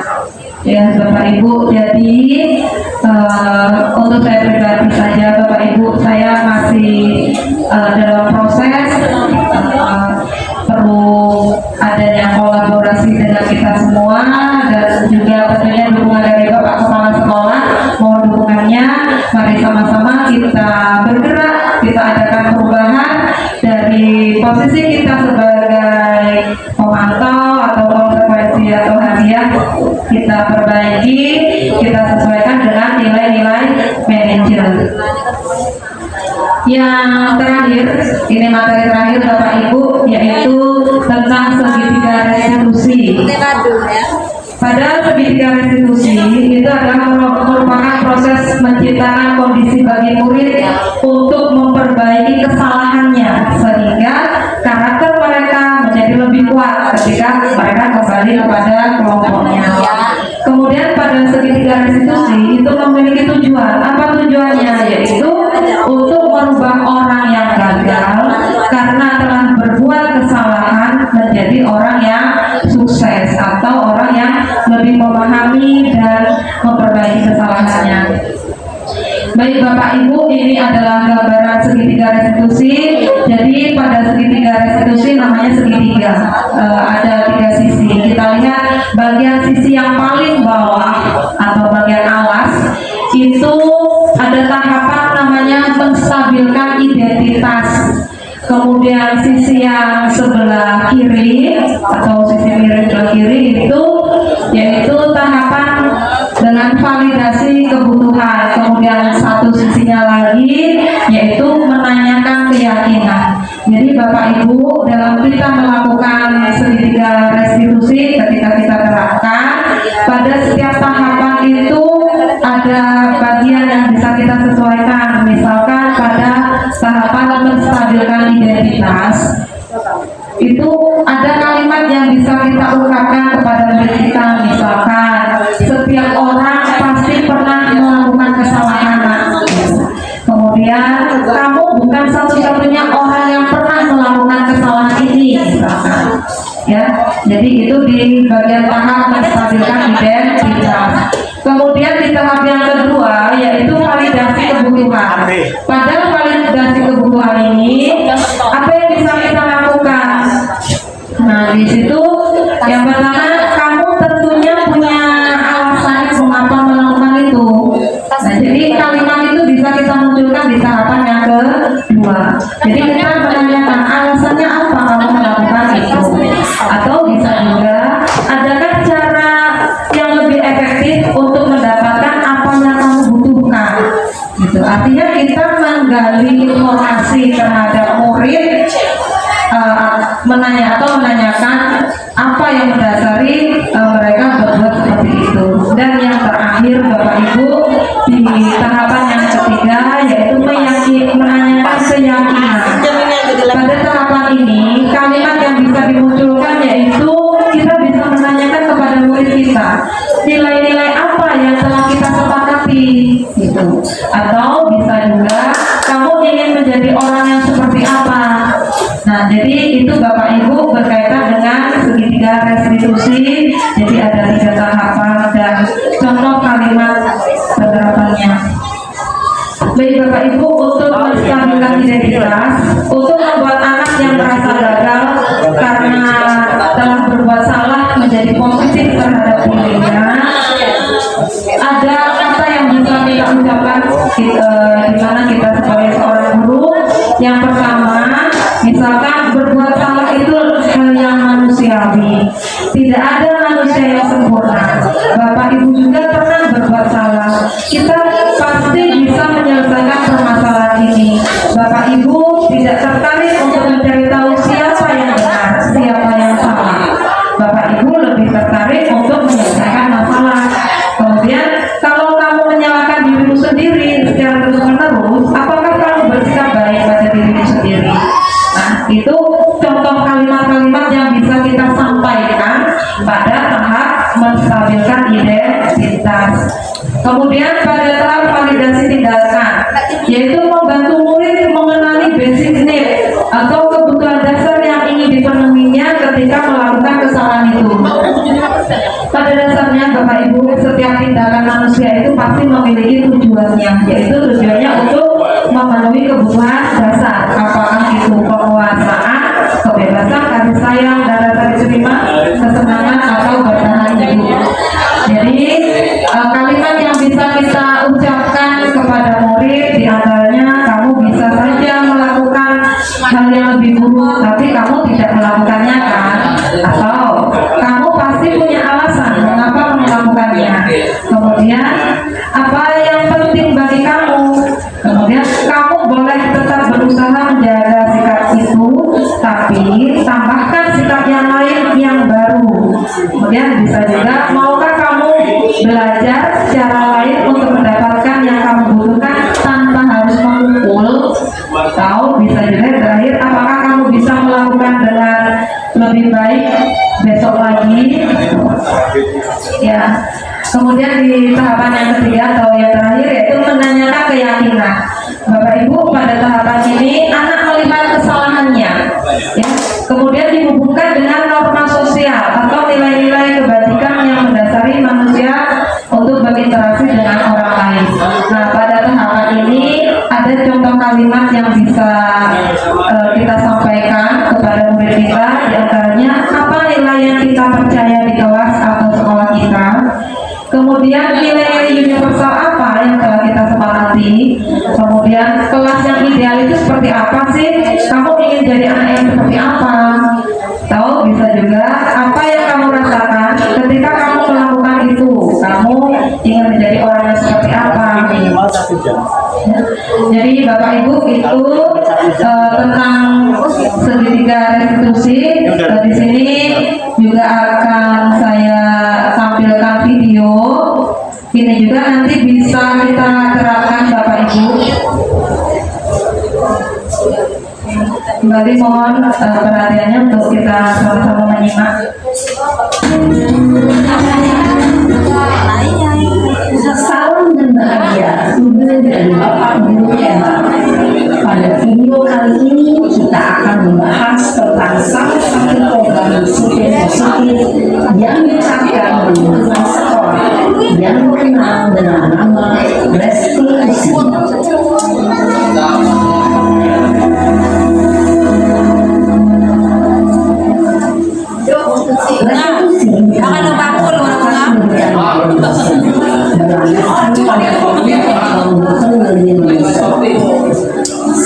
Ya Bapak Ibu, jadi untuk saya pribadi saja Bapak Ibu, saya masih dalam proses perlu adanya kolaborasi dengan kita semua dan juga tentunya dukungan dari Bapak Kepala Sekolah. Mohon dukungannya, mari sama-sama kita bergerak, kita adakan perubahan dari posisi kita sebagai pemantau atau konsekuensi atau hadiah, kita perbaiki, kita sesuaikan dengan nilai-nilai manajer. Yang terakhir, ini materi terakhir Bapak Ibu, yaitu tentang segitiga restitusi. Padahal segitiga restitusi itu adalah merupakan proses menciptakan kondisi bagi murid untuk memperbaiki kesalahannya sehingga karakter mereka menjadi lebih kuat ketika mereka kembali kepada kelompoknya. Kemudian pada segitiga restitusi itu memiliki tujuan. Apa tujuannya? Yaitu untuk merubah orang yang gagal karena telah berbuat kesalahan menjadi orang yang sukses atau orang yang lebih memahami dan memperbaiki kesalahan Baik Bapak Ibu, ini adalah gambaran segitiga restitusi. Jadi pada segitiga restitusi namanya segitiga, ada 3 sisi. Kita lihat bagian sisi yang paling bawah atau bagian alas itu ada tahapan namanya menstabilkan identitas. Kemudian sisi yang sebelah kiri atau sisi miring sebelah kiri itu yaitu tahapan dengan validasi kebutuhan. Kemudian satu sisinya lagi yaitu menanyakan keyakinan. Jadi Bapak Ibu, dalam kita melakukan segitiga restitusi, ketika kita terapkan pada setiap tahapan itu ada bagian yang bisa kita sesuaikan. Misalkan pada tahapan menstabilkan identitas itu ada kalimat yang bisa kita ungkapkan kepada diri kita. Misalkan setiap orang pasti pernah melakukan kesalahan. Kemudian kamu bukan satu-satunya orang yang pernah melakukan kesalahan ini, misalkan. Ya, jadi itu di bagian tahap menstabilkan identitas. Kemudian di tahap yang kedua yaitu validasi kebutuhan. Pada validasi kebutuhan ini apa yang bisa kita lakukan? Nah, di situ yang pertama kamu tentunya punya alasan mengapa melakukan itu. Nah, jadi kalimat itu bisa kita munculkan di tahapan yang kedua. Jadi kita menanyakan alasannya apa kamu melakukan itu. Atau bisa juga adakah cara yang lebih efektif untuk mendapatkan apa yang kamu butuhkan. Gitu. Artinya kita menggali informasi terhadap murid, menanyakan apa yang mendasari mereka berbuat seperti itu. Dan yang terakhir Bapak Ibu, di tahapan yang ketiga yaitu menanyakan keyakinan. Pada tahapan ini kalimat yang bisa dimunculkan yaitu kita bisa menanyakan kepada murid kita nilai-nilai apa yang telah kita sepakati gitu. Atau bisa juga kamu ingin menjadi orang yang seperti apa. Nah, jadi itu Bapak Ibu berkaitan dengan segitiga restitusi. Jadi ada 3 tahapan dan contoh kalimat penerapannya. Baik Bapak Ibu, untuk menstabilkan identitas, untuk membuat anak yang merasa gagal karena telah berbuat salah menjadi positif terhadap dirinya, ada kata yang bisa kita ucapkan di mana kita sebagai seorang guru. Yang pertama, misalkan berbuat salah itu hal yang manusiawi. Tidak ada manusia yang sempurna. Bapak Ibu juga pernah berbuat salah. Kita pasti bisa menyelesaikan permasalahan ini. Bapak Ibu tidak tertarik untuk mencari tahu siapa yang benar, siapa yang salah. Bapak Ibu lebih tertarik untuk menyelesaikan masalah. Kemudian kalau kamu menyalahkan dirimu sendiri secara terus-menerus, apakah kamu bersikap baik pada dirimu sendiri? Nah, itu contoh kalimat-kalimat yang bisa kita sampaikan pada tahap menstabilkan identitas. Kemudian pada tahap validasi tindakan, yaitu membantu murid mengenali basic need atau kebutuhan dasar yang ingin dipenuhinya ketika melakukan kesalahan itu. Pada dasarnya Bapak Ibu, setiap tindakan manusia itu pasti memiliki tujuannya, yaitu tujuannya untuk memenuhi kebutuhan dasar, apakah itu penguasaan, kebebasan, kasih sayang, dan rasa diterima, kesenangan, atau bertahan hidup. Jadi kalimat yang bisa kita ucapkan kepada murid diantaranya kamu bisa saja melakukan hal yang lebih buruk tapi kamu tidak melakukannya kan, atau kamu pasti punya alasan mengapa melakukannya. Kemudian apa yang penting bagi kamu. Kemudian kamu boleh tetap berusaha menjaga sikap itu, tapi tambahkan sikap yang lain yang baru. Kemudian bisa juga, maukah kamu belajar cara lain untuk mendapatkan yang kamu butuhkan tanpa harus memukul? Atau bisa juga terakhir, apakah kamu bisa melakukan dengan lebih baik besok lagi? Ya. Kemudian di tahapan yang ketiga atau yang terakhir yaitu menanyakan keyakinan. Bapak Ibu, pada tahapan ini anak melihat kesalahannya, ya. Kemudian dihubungkan dengan norma sosial atau nilai-nilai kebajikan yang mendasari manusia untuk berinteraksi dengan orang lain. Nah, pada tahapan ini ada contoh kalimat yang bisa kita sampaikan kepada murid kita, di antaranya apa nilai yang kita percaya di kelas atau sekolah kita, kemudian nilai universal apa yang telah kita sepakati, kemudian kelas yang ideal itu seperti apa sih, kamu ingin jadi anak yang seperti apa, tahu bisa juga apa yang kamu rasakan ketika kamu melakukan itu, kamu ingin menjadi orang yang seperti apa. Jadi Bapak Ibu itu tentang segitiga restitusi. Di sini juga akan saya tampilkan video. Ini juga nanti bisa kita terapkan Bapak Ibu. Kembali mohon perhatiannya untuk kita sama-sama menyimak. Salam dan bahagia sumber dari Bapak Guru Ella. Pada video kali ini kita akan membahas tentang salah satu program disiplin positif yang diterapkan di lingkungan sekolah yang dikenal dengan nama restitusi.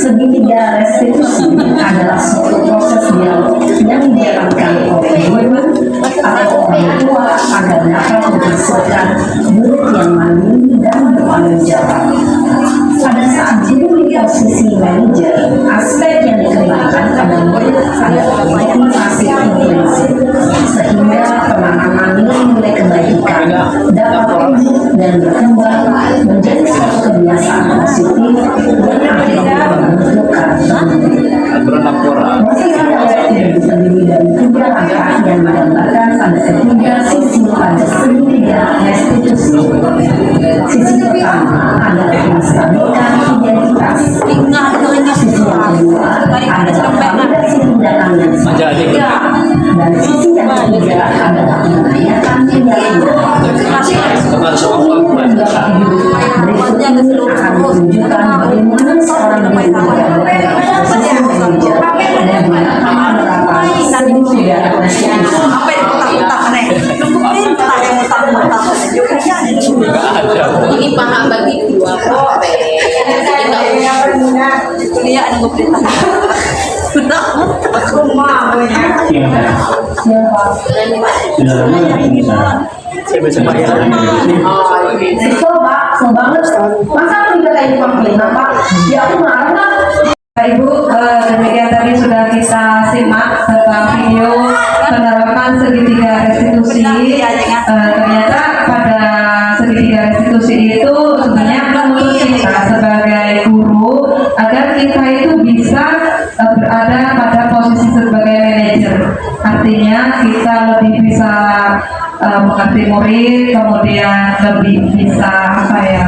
Segitiga restitusi adalah suatu proses dialog yang dijalankan oleh guru atau orang tua agar dapat menghasilkan murid yang mandiri dan bertanggung jawab. Pada saat guru di posisi manajer, aspek yang dikembangkan pada murid adalah motivasi intensif, sehingga penanaman nilai-nilai kebaikan dapat tumbuh dan berkembang menjadi suatu kebiasaan positif yang akhirnya menentukan motivasi yang terdiri dari 3 langkah yang menggambarkan pada ketiga sisi pada segitiga restitusi. Sisi pertama adalah menstabilkan identitas. Sisi yang kedua adalah validasi tindakan yang selanjutnya, dan sisi yang ketiga adalah menanyakan tindakan. Berikut akan menunjukkan bagaimana seorang guru dalam posisi manajer dan menerapkan segitiga restitusi. Ini paham bagi dua dia ada pemerintah. Coba, banget. Masa tidak kayak pemerintah Pak? Ya aku marah. Bapak Ibu, demikian tadi sudah kita simak tentang video penerapan segitiga restitusi. Ternyata pada segitiga restitusi itu sebenarnya menuntut kita sebagai guru agar kita itu bisa berada pada posisi sebagai manajer. Artinya kita lebih bisa mengerti murid, kemudian lebih bisa apa ya,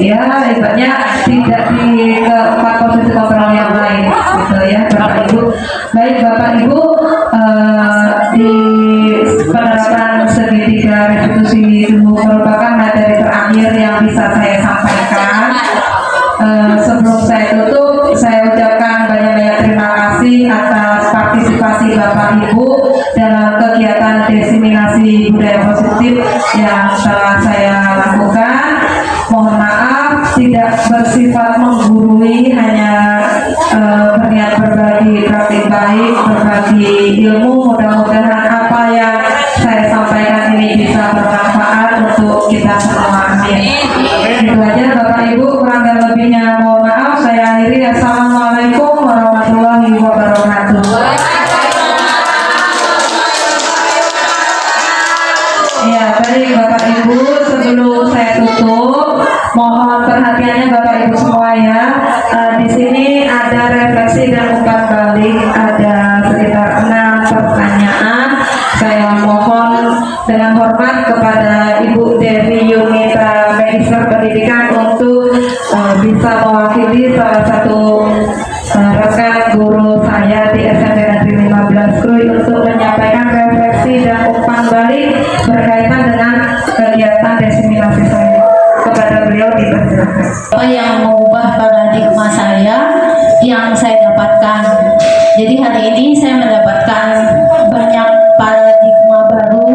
ibaratnya tidak di keempat posisi kontrol yang lain, gitu ya, Bapak Ibu. Baik Bapak Ibu, di penerapan segitiga restitusi itu merupakan materi terakhir yang bisa saya sampaikan. Sebelum saya tutup, saya ucapkan banyak-banyak terima kasih atas partisipasi Bapak Ibu dalam kegiatan diseminasi budaya positif yang telah saya lakukan. Mohon maaf tidak bersifat menggurui, hanya berniat berbagi praktik baik, berbagi ilmu. Mudah-mudahan apa yang saya sampaikan ini bisa bermanfaat untuk kita semua. Itu aja Bapak Ibu, kurang dan lebihnya mohon maaf. Saya akhiri. Assalamualaikum warahmatullahi wabarakatuh. Ya, baik Bapak Ibu, sebelum saya tutup, mohon perhatiannya Bapak Ibu semua ya. Di sini ada refleksi dan umpan balik, ada sekitar 6 pertanyaan. Saya mohon dengan hormat kepada Ibu Devi Yunita Magister Pendidikan untuk bisa mewakili salah satu rekan guru saya di SMP Negeri 15 Krui untuk menyampaikan refleksi dan umpan balik berkaitan dengan kegiatan diseminasi saya. Kepada beliau beliau dipersilakan. Apa yang mengubah paradigma saya yang saya dapatkan. Jadi hari ini saya mendapatkan banyak paradigma baru,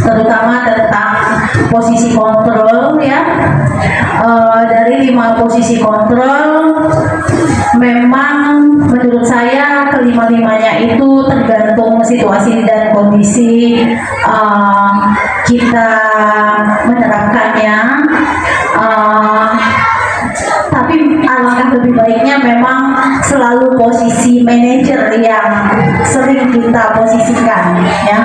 terutama tentang posisi kontrol ya. Dari 5 posisi kontrol, memang menurut saya kelima-limanya itu tergantung situasi dan kondisi kita menerapkannya. Tapi alangkah lebih baiknya memang selalu posisi manajer yang sering kita posisikan ya.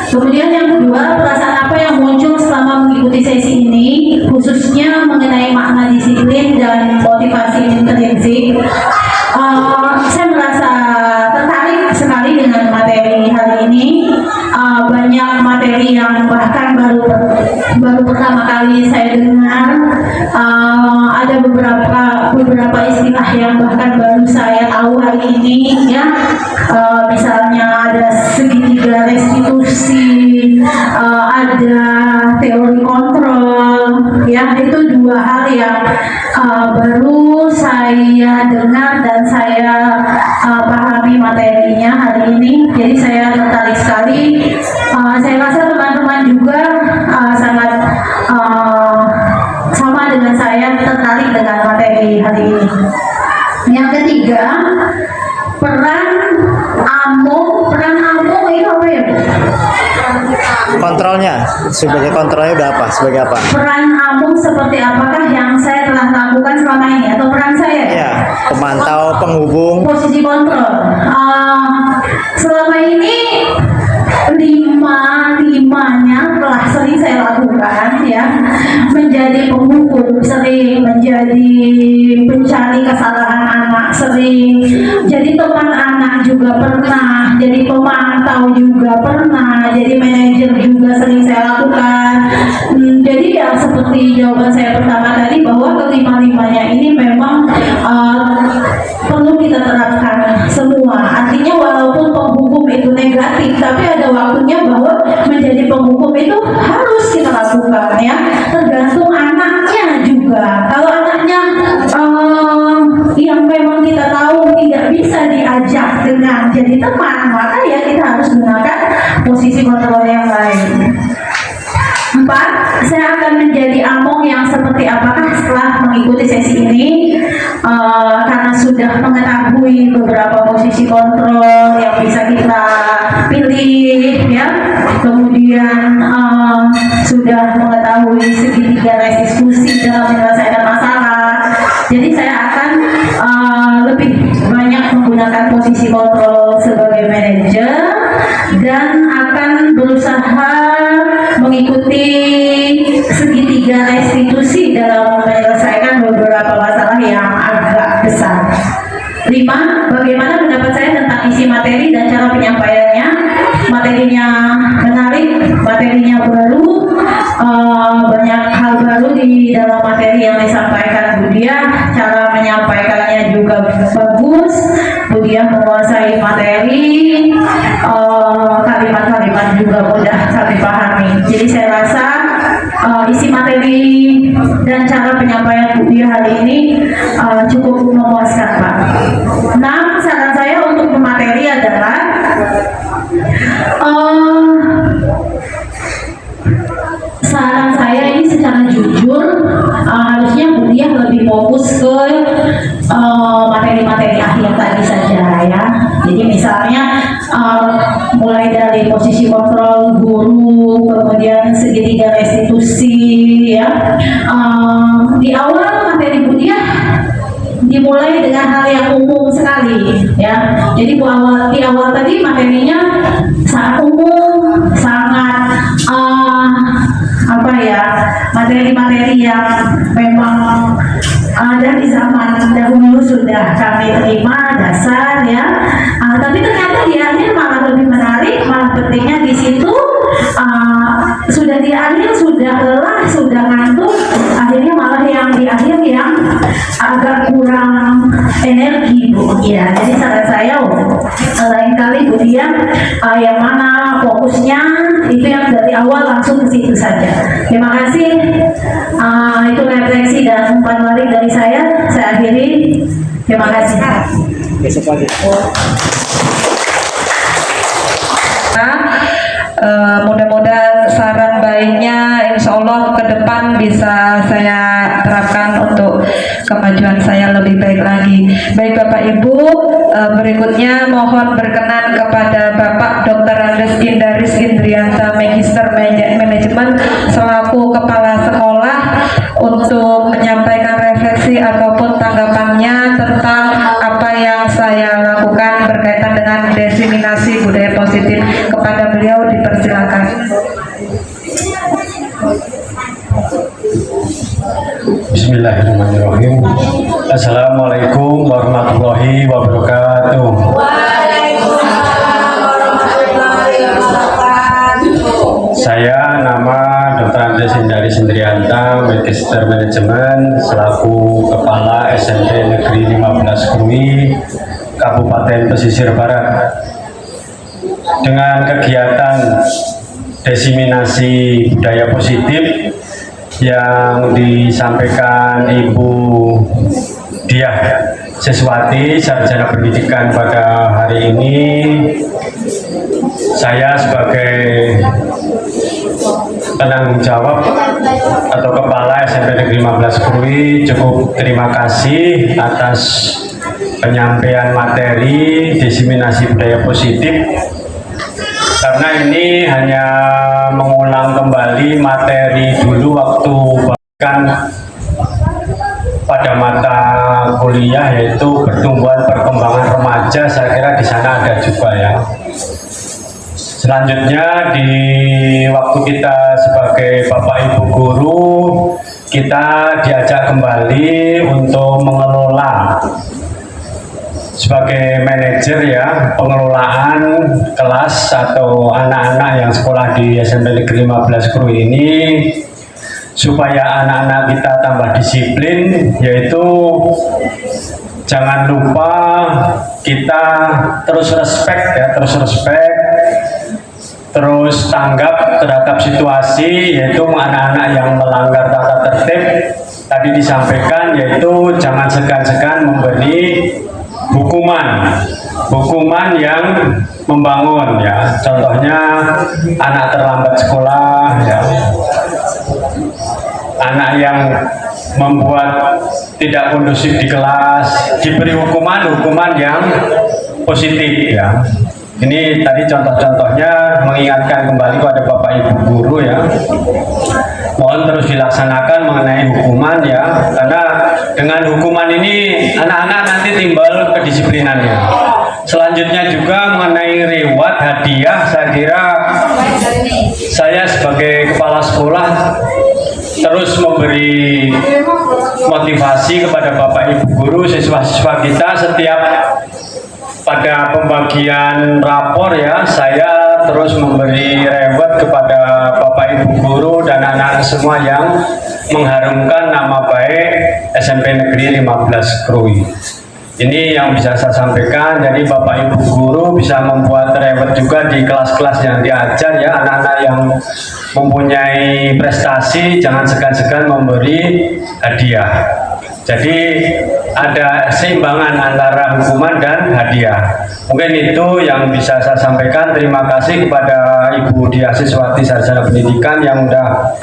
Kemudian yang kedua, perasaan apa yang muncul selama mengikuti sesi ini, khususnya mengenai makna disiplin dan motivasi intrinsik. Saya merasa tertarik sekali dengan materi hari ini. Banyak materi yang bahkan baru pertama kali saya dengar. Ada beberapa istilah yang bahkan baru saya tahu hari ini ya. Misalnya ada segitiga restitusi, ada teori kontrol ya. Itu 2 hal yang baru saya dengar dan saya pahami materinya hari ini. Jadi saya tertarik sekali. Saya rasa teman-teman juga sangat sama dengan saya tertarik dengan materi hari ini. Yang ketiga, peran amung itu apa ya? Kontrolnya, sebagai kontrolnya udah apa? Sebagai apa? Peran amung seperti apakah yang saya telah lakukan selama ini atau peran saya? Ya, pemantau, penghubung. Posisi kontrol. Selama ini limanya telah sering saya lakukan ya, menjadi penghukum sering, menjadi pencari kesalahan anak sering, jadi teman anak juga pernah, jadi pemantau juga pernah, jadi manajer juga sering saya lakukan. Jadi ya seperti jawaban saya pertama tadi, bahwa kelima-limanya ini memang perlu kita terapkan semua. Artinya walaupun penghukum itu negatif, tapi ada waktunya bahwa menjadi penghukum itu harus kita lakukan ya. Tergantung anaknya juga. Kalau anaknya yang memang kita tahu tidak bisa diajak dengan jadi teman, maka ya kita harus gunakan posisi kontrol yang lain. 4, saya akan menjadi among yang seperti apakah setelah mengikuti sesi ini, karena sudah mengetahui beberapa posisi kontrol yang bisa kita pilih ya, kemudian sudah mengetahui segitiga restitusi dalam menyelesaikan masalah. Jadi saya akan lebih banyak menggunakan posisi kontrol sebagai manajer dan akan berusaha mengikuti segitiga restitusi dalam menyelesaikan beberapa masalah yang agak besar. 5, bagaimana pendapat saya tentang isi materi dan cara penyampaiannya? Materinya menarik, materinya baru, banyak hal baru di dalam materi yang disampaikan Budia. Cara menyampaikannya juga bagus, Budia menguasai materi, kalimat-kalimat juga mudah kami pahami. Jadi saya rasa isi materi dan cara penyampaian Budia hari ini cukup memuaskan Pak. 6, saran saya untuk pemateri adalah saran saya ini secara jujur, harusnya Budia lebih fokus ke materi-materi akhir tadi saja ya. Jadi misalnya mulai dari posisi kontrol guru, kemudian segitiga restitusi ya. Di awal materi Budia dimulai dengan hal yang umum sekali ya. Jadi di awal tadi materinya sangat umum, sangat materi-materi yang memang dari zaman dahulu sudah kami terima dasar ya. Tapi ternyata di akhir malah lebih menarik, malah pentingnya di situ sudah di akhir sudah lelah, sudah ngantuk, akhirnya malah yang di akhir yang agak kurang energi Bu ya. Jadi saran saya lain kali Bu Dia yang mana fokusnya itu yang dari awal langsung langsung ke situ saja. Terima kasih. Itu refleksi dan umpan balik dari saya. Saya akhiri. Terima kasih. Besok pagi. Mudah-mudahan saran baiknya insya Allah ke depan bisa saya terapkan untuk kemajuan saya lebih baik lagi. Baik Bapak Ibu, berikutnya mohon berkenan kepada Bapak Dr. Andes Indaris Indrianta Magister Manajemen selaku Kepala Sekolah untuk menyampaikan refleksi ataupun tanggapannya tentang apa yang saya lakukan berkaitan dengan diseminasi budaya positif. Kepada beliau dipersilakan. Bismillahirrahmanirrahim. Assalamualaikum warahmatullahi wabarakatuh. Saya nama Dr. Andes Indaris Indrianta, Magister Manajemen selaku Kepala SMP Negeri 15 Krui, Kabupaten Pesisir Barat. Dengan kegiatan diseminasi budaya positif yang disampaikan Ibu Diah Siswati, Sarjana Pendidikan pada hari ini, saya sebagai penanggung jawab atau Kepala SMP Negeri 15 Krui cukup terima kasih atas penyampaian materi diseminasi budaya positif, karena ini hanya mengulang kembali materi dulu waktu bahkan pada mata kuliah yaitu pertumbuhan perkembangan remaja. Saya kira di sana ada juga ya. Selanjutnya di waktu kita sebagai Bapak Ibu guru, kita diajak kembali untuk mengelola sebagai manajer ya, pengelolaan kelas atau anak-anak yang sekolah di SMP Negeri 15 Krui ini, supaya anak-anak kita tambah disiplin, yaitu jangan lupa kita terus respect ya, terus tanggap terhadap situasi, yaitu anak-anak yang melanggar tata tertib tadi disampaikan, yaitu jangan segan-segan memberi hukuman yang membangun ya. Contohnya anak terlambat sekolah ya, anak yang membuat tidak kondusif di kelas, diberi hukuman yang positif ya. Ini tadi contoh-contohnya, mengingatkan kembali kepada Bapak Ibu guru ya, mohon terus dilaksanakan mengenai hukuman ya, karena dengan hukuman ini anak-anak nanti timbul kedisiplinannya. Selanjutnya juga mengenai reward hadiah, saya kira saya sebagai kepala sekolah terus memberi motivasi kepada Bapak Ibu guru, siswa-siswa kita. Setiap pada pembagian rapor ya, saya terus memberi reward kepada Bapak Ibu guru dan anak-anak semua yang mengharumkan nama baik SMP Negeri 15 Krui. Ini yang bisa saya sampaikan. Jadi Bapak Ibu guru bisa membuat reward juga di kelas-kelas yang diajar ya. Anak-anak yang mempunyai prestasi jangan segan-segan memberi hadiah. Jadi ada seimbangan antara hukuman dan hadiah. Mungkin itu yang bisa saya sampaikan. Terima kasih kepada Ibu Diah Siswati, Sarjana Pendidikan, yang sudah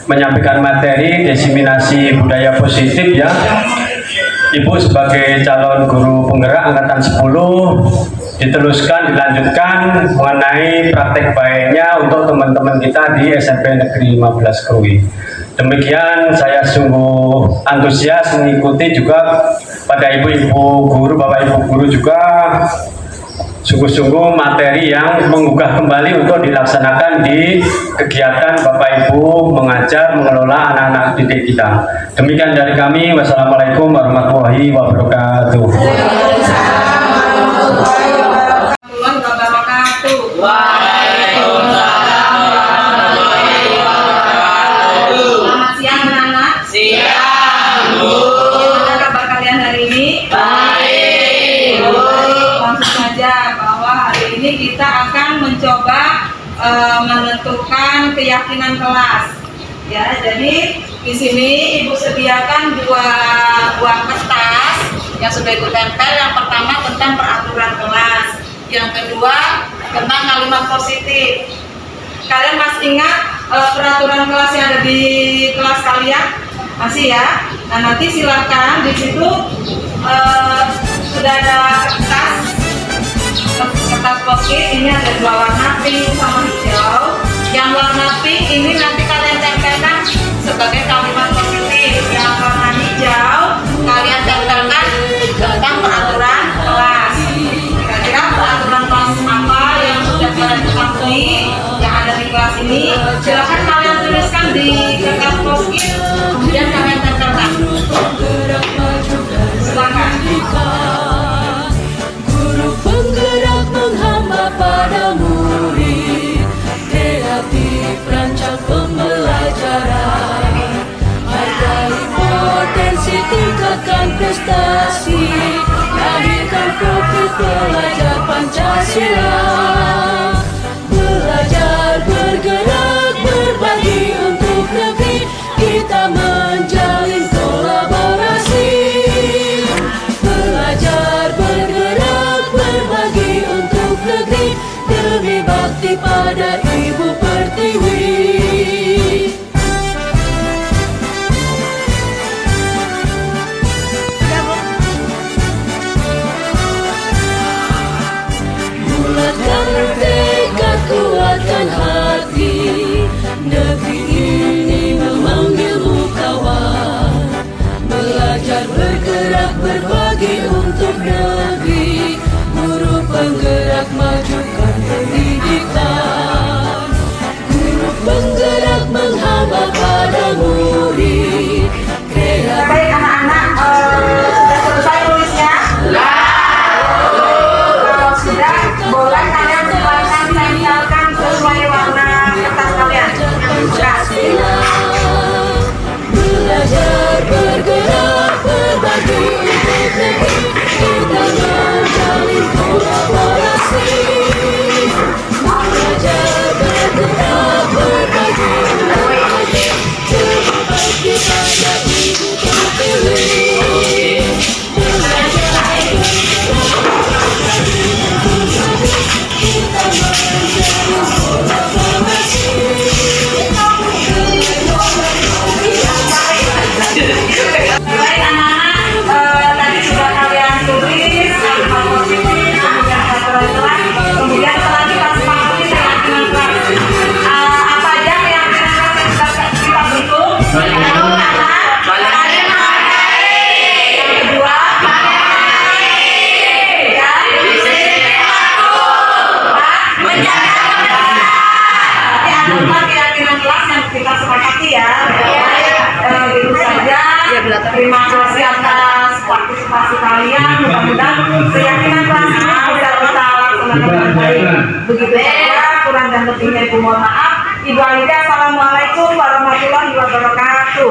menyampaikan materi diseminasi budaya positif ya. Ibu sebagai calon guru penggerak angkatan 10 diteruskan, dilanjutkan mengenai praktek baiknya untuk teman-teman kita di SMP Negeri 15 Krui. Demikian, saya sungguh antusias mengikuti juga pada ibu-ibu guru, bapak ibu guru juga sungguh-sungguh materi yang menggugah kembali untuk dilaksanakan di kegiatan Bapak Ibu mengajar, mengelola anak-anak didik kita. Demikian dari kami. Wassalamualaikum warahmatullahi wabarakatuh. Selamat siang anak-anak. Siang, Bu. Bagaimana kabar kalian hari ini? Baik, Bu. Langsung saja bahwa hari ini kita akan mencoba menentukan keyakinan peraturan kelas. Ya, jadi di sini Ibu sediakan 2 buah kertas yang sudah Ibu tempel. Yang pertama tentang peraturan kelas, yang kedua tentang kalimat positif. Kalian masih ingat peraturan kelas yang ada di kelas kalian? Masih ya? Nah, nanti silakan di situ sudah ada kertas post-it. Ini ada 2 warna, pink sama hijau. Yang warna pink ini nanti kalian tempelkan sebagai kalimat positif. Yang warna hijau kalian tempelkan tentang peraturan kelas. Kira-kira peraturan kelas apa yang sudah kalian ketahui yang ada di kelas ini? Silakan kalian tuliskan di kertas post-it, kemudian kalian tempelkan. Silakan. Guru penggerak menghamba pada murid, kreatif rancang pembelajaran, hargai potensi, tingkatkan prestasi, lahirkan profil pelajar Pancasila. Belajar, bergerak, berbagi untuk negeri, kita menjalin kolaborasi. Belajar, bergerak, berbagi untuk negeri, demi bakti pada Ibu Pertiwi. Bulatkan tekad, kuatkan hati, negeri ini memanggilmu kawan. Belajar, bergerak, berbagi untuk negeri, guru penggerak majukan pendidikan. Guru penggerak menghamba pada murid, kreatif. Baik anak-anak, sudah selesai tulisnya? Kalau sudah, boleh kalian silakan tempelkan sesuai warna kertas kalian. Pancasila. Belajar, bergerak, berbagi untuk negeri, kita menjalin kolaborasi. Belajar, bergerak, berbagi untuk negeri, demi bakti pada Ibu Pertiwi. Belajar, kita menjalin kolaborasi. Baik anak-anak, tadi sudah kalian tulis kalimat positif, kemudian peraturan kelas, kemudian setelah kita sepakati keyakinan kelas. Apa aja keyakinan kelas yang kita bentuk? Yang pertama, saling menghargai. Yang kedua, saling menghargai. Dan disiplin waktu. Menjaga kebersihan. Nanti ada 4 keyakinan kelas yang kita sepakati ya. Gitu saja. Terima kasih atas partisipasi kalian. Mudah-mudahan keyakinan kelas ini bisa kita laksanakan dengan baik. Begitu saja. Kurang dan lebihnya Ibu mohon maaf. Ibu Alida, assalamualaikum warahmatullahi wabarakatuh.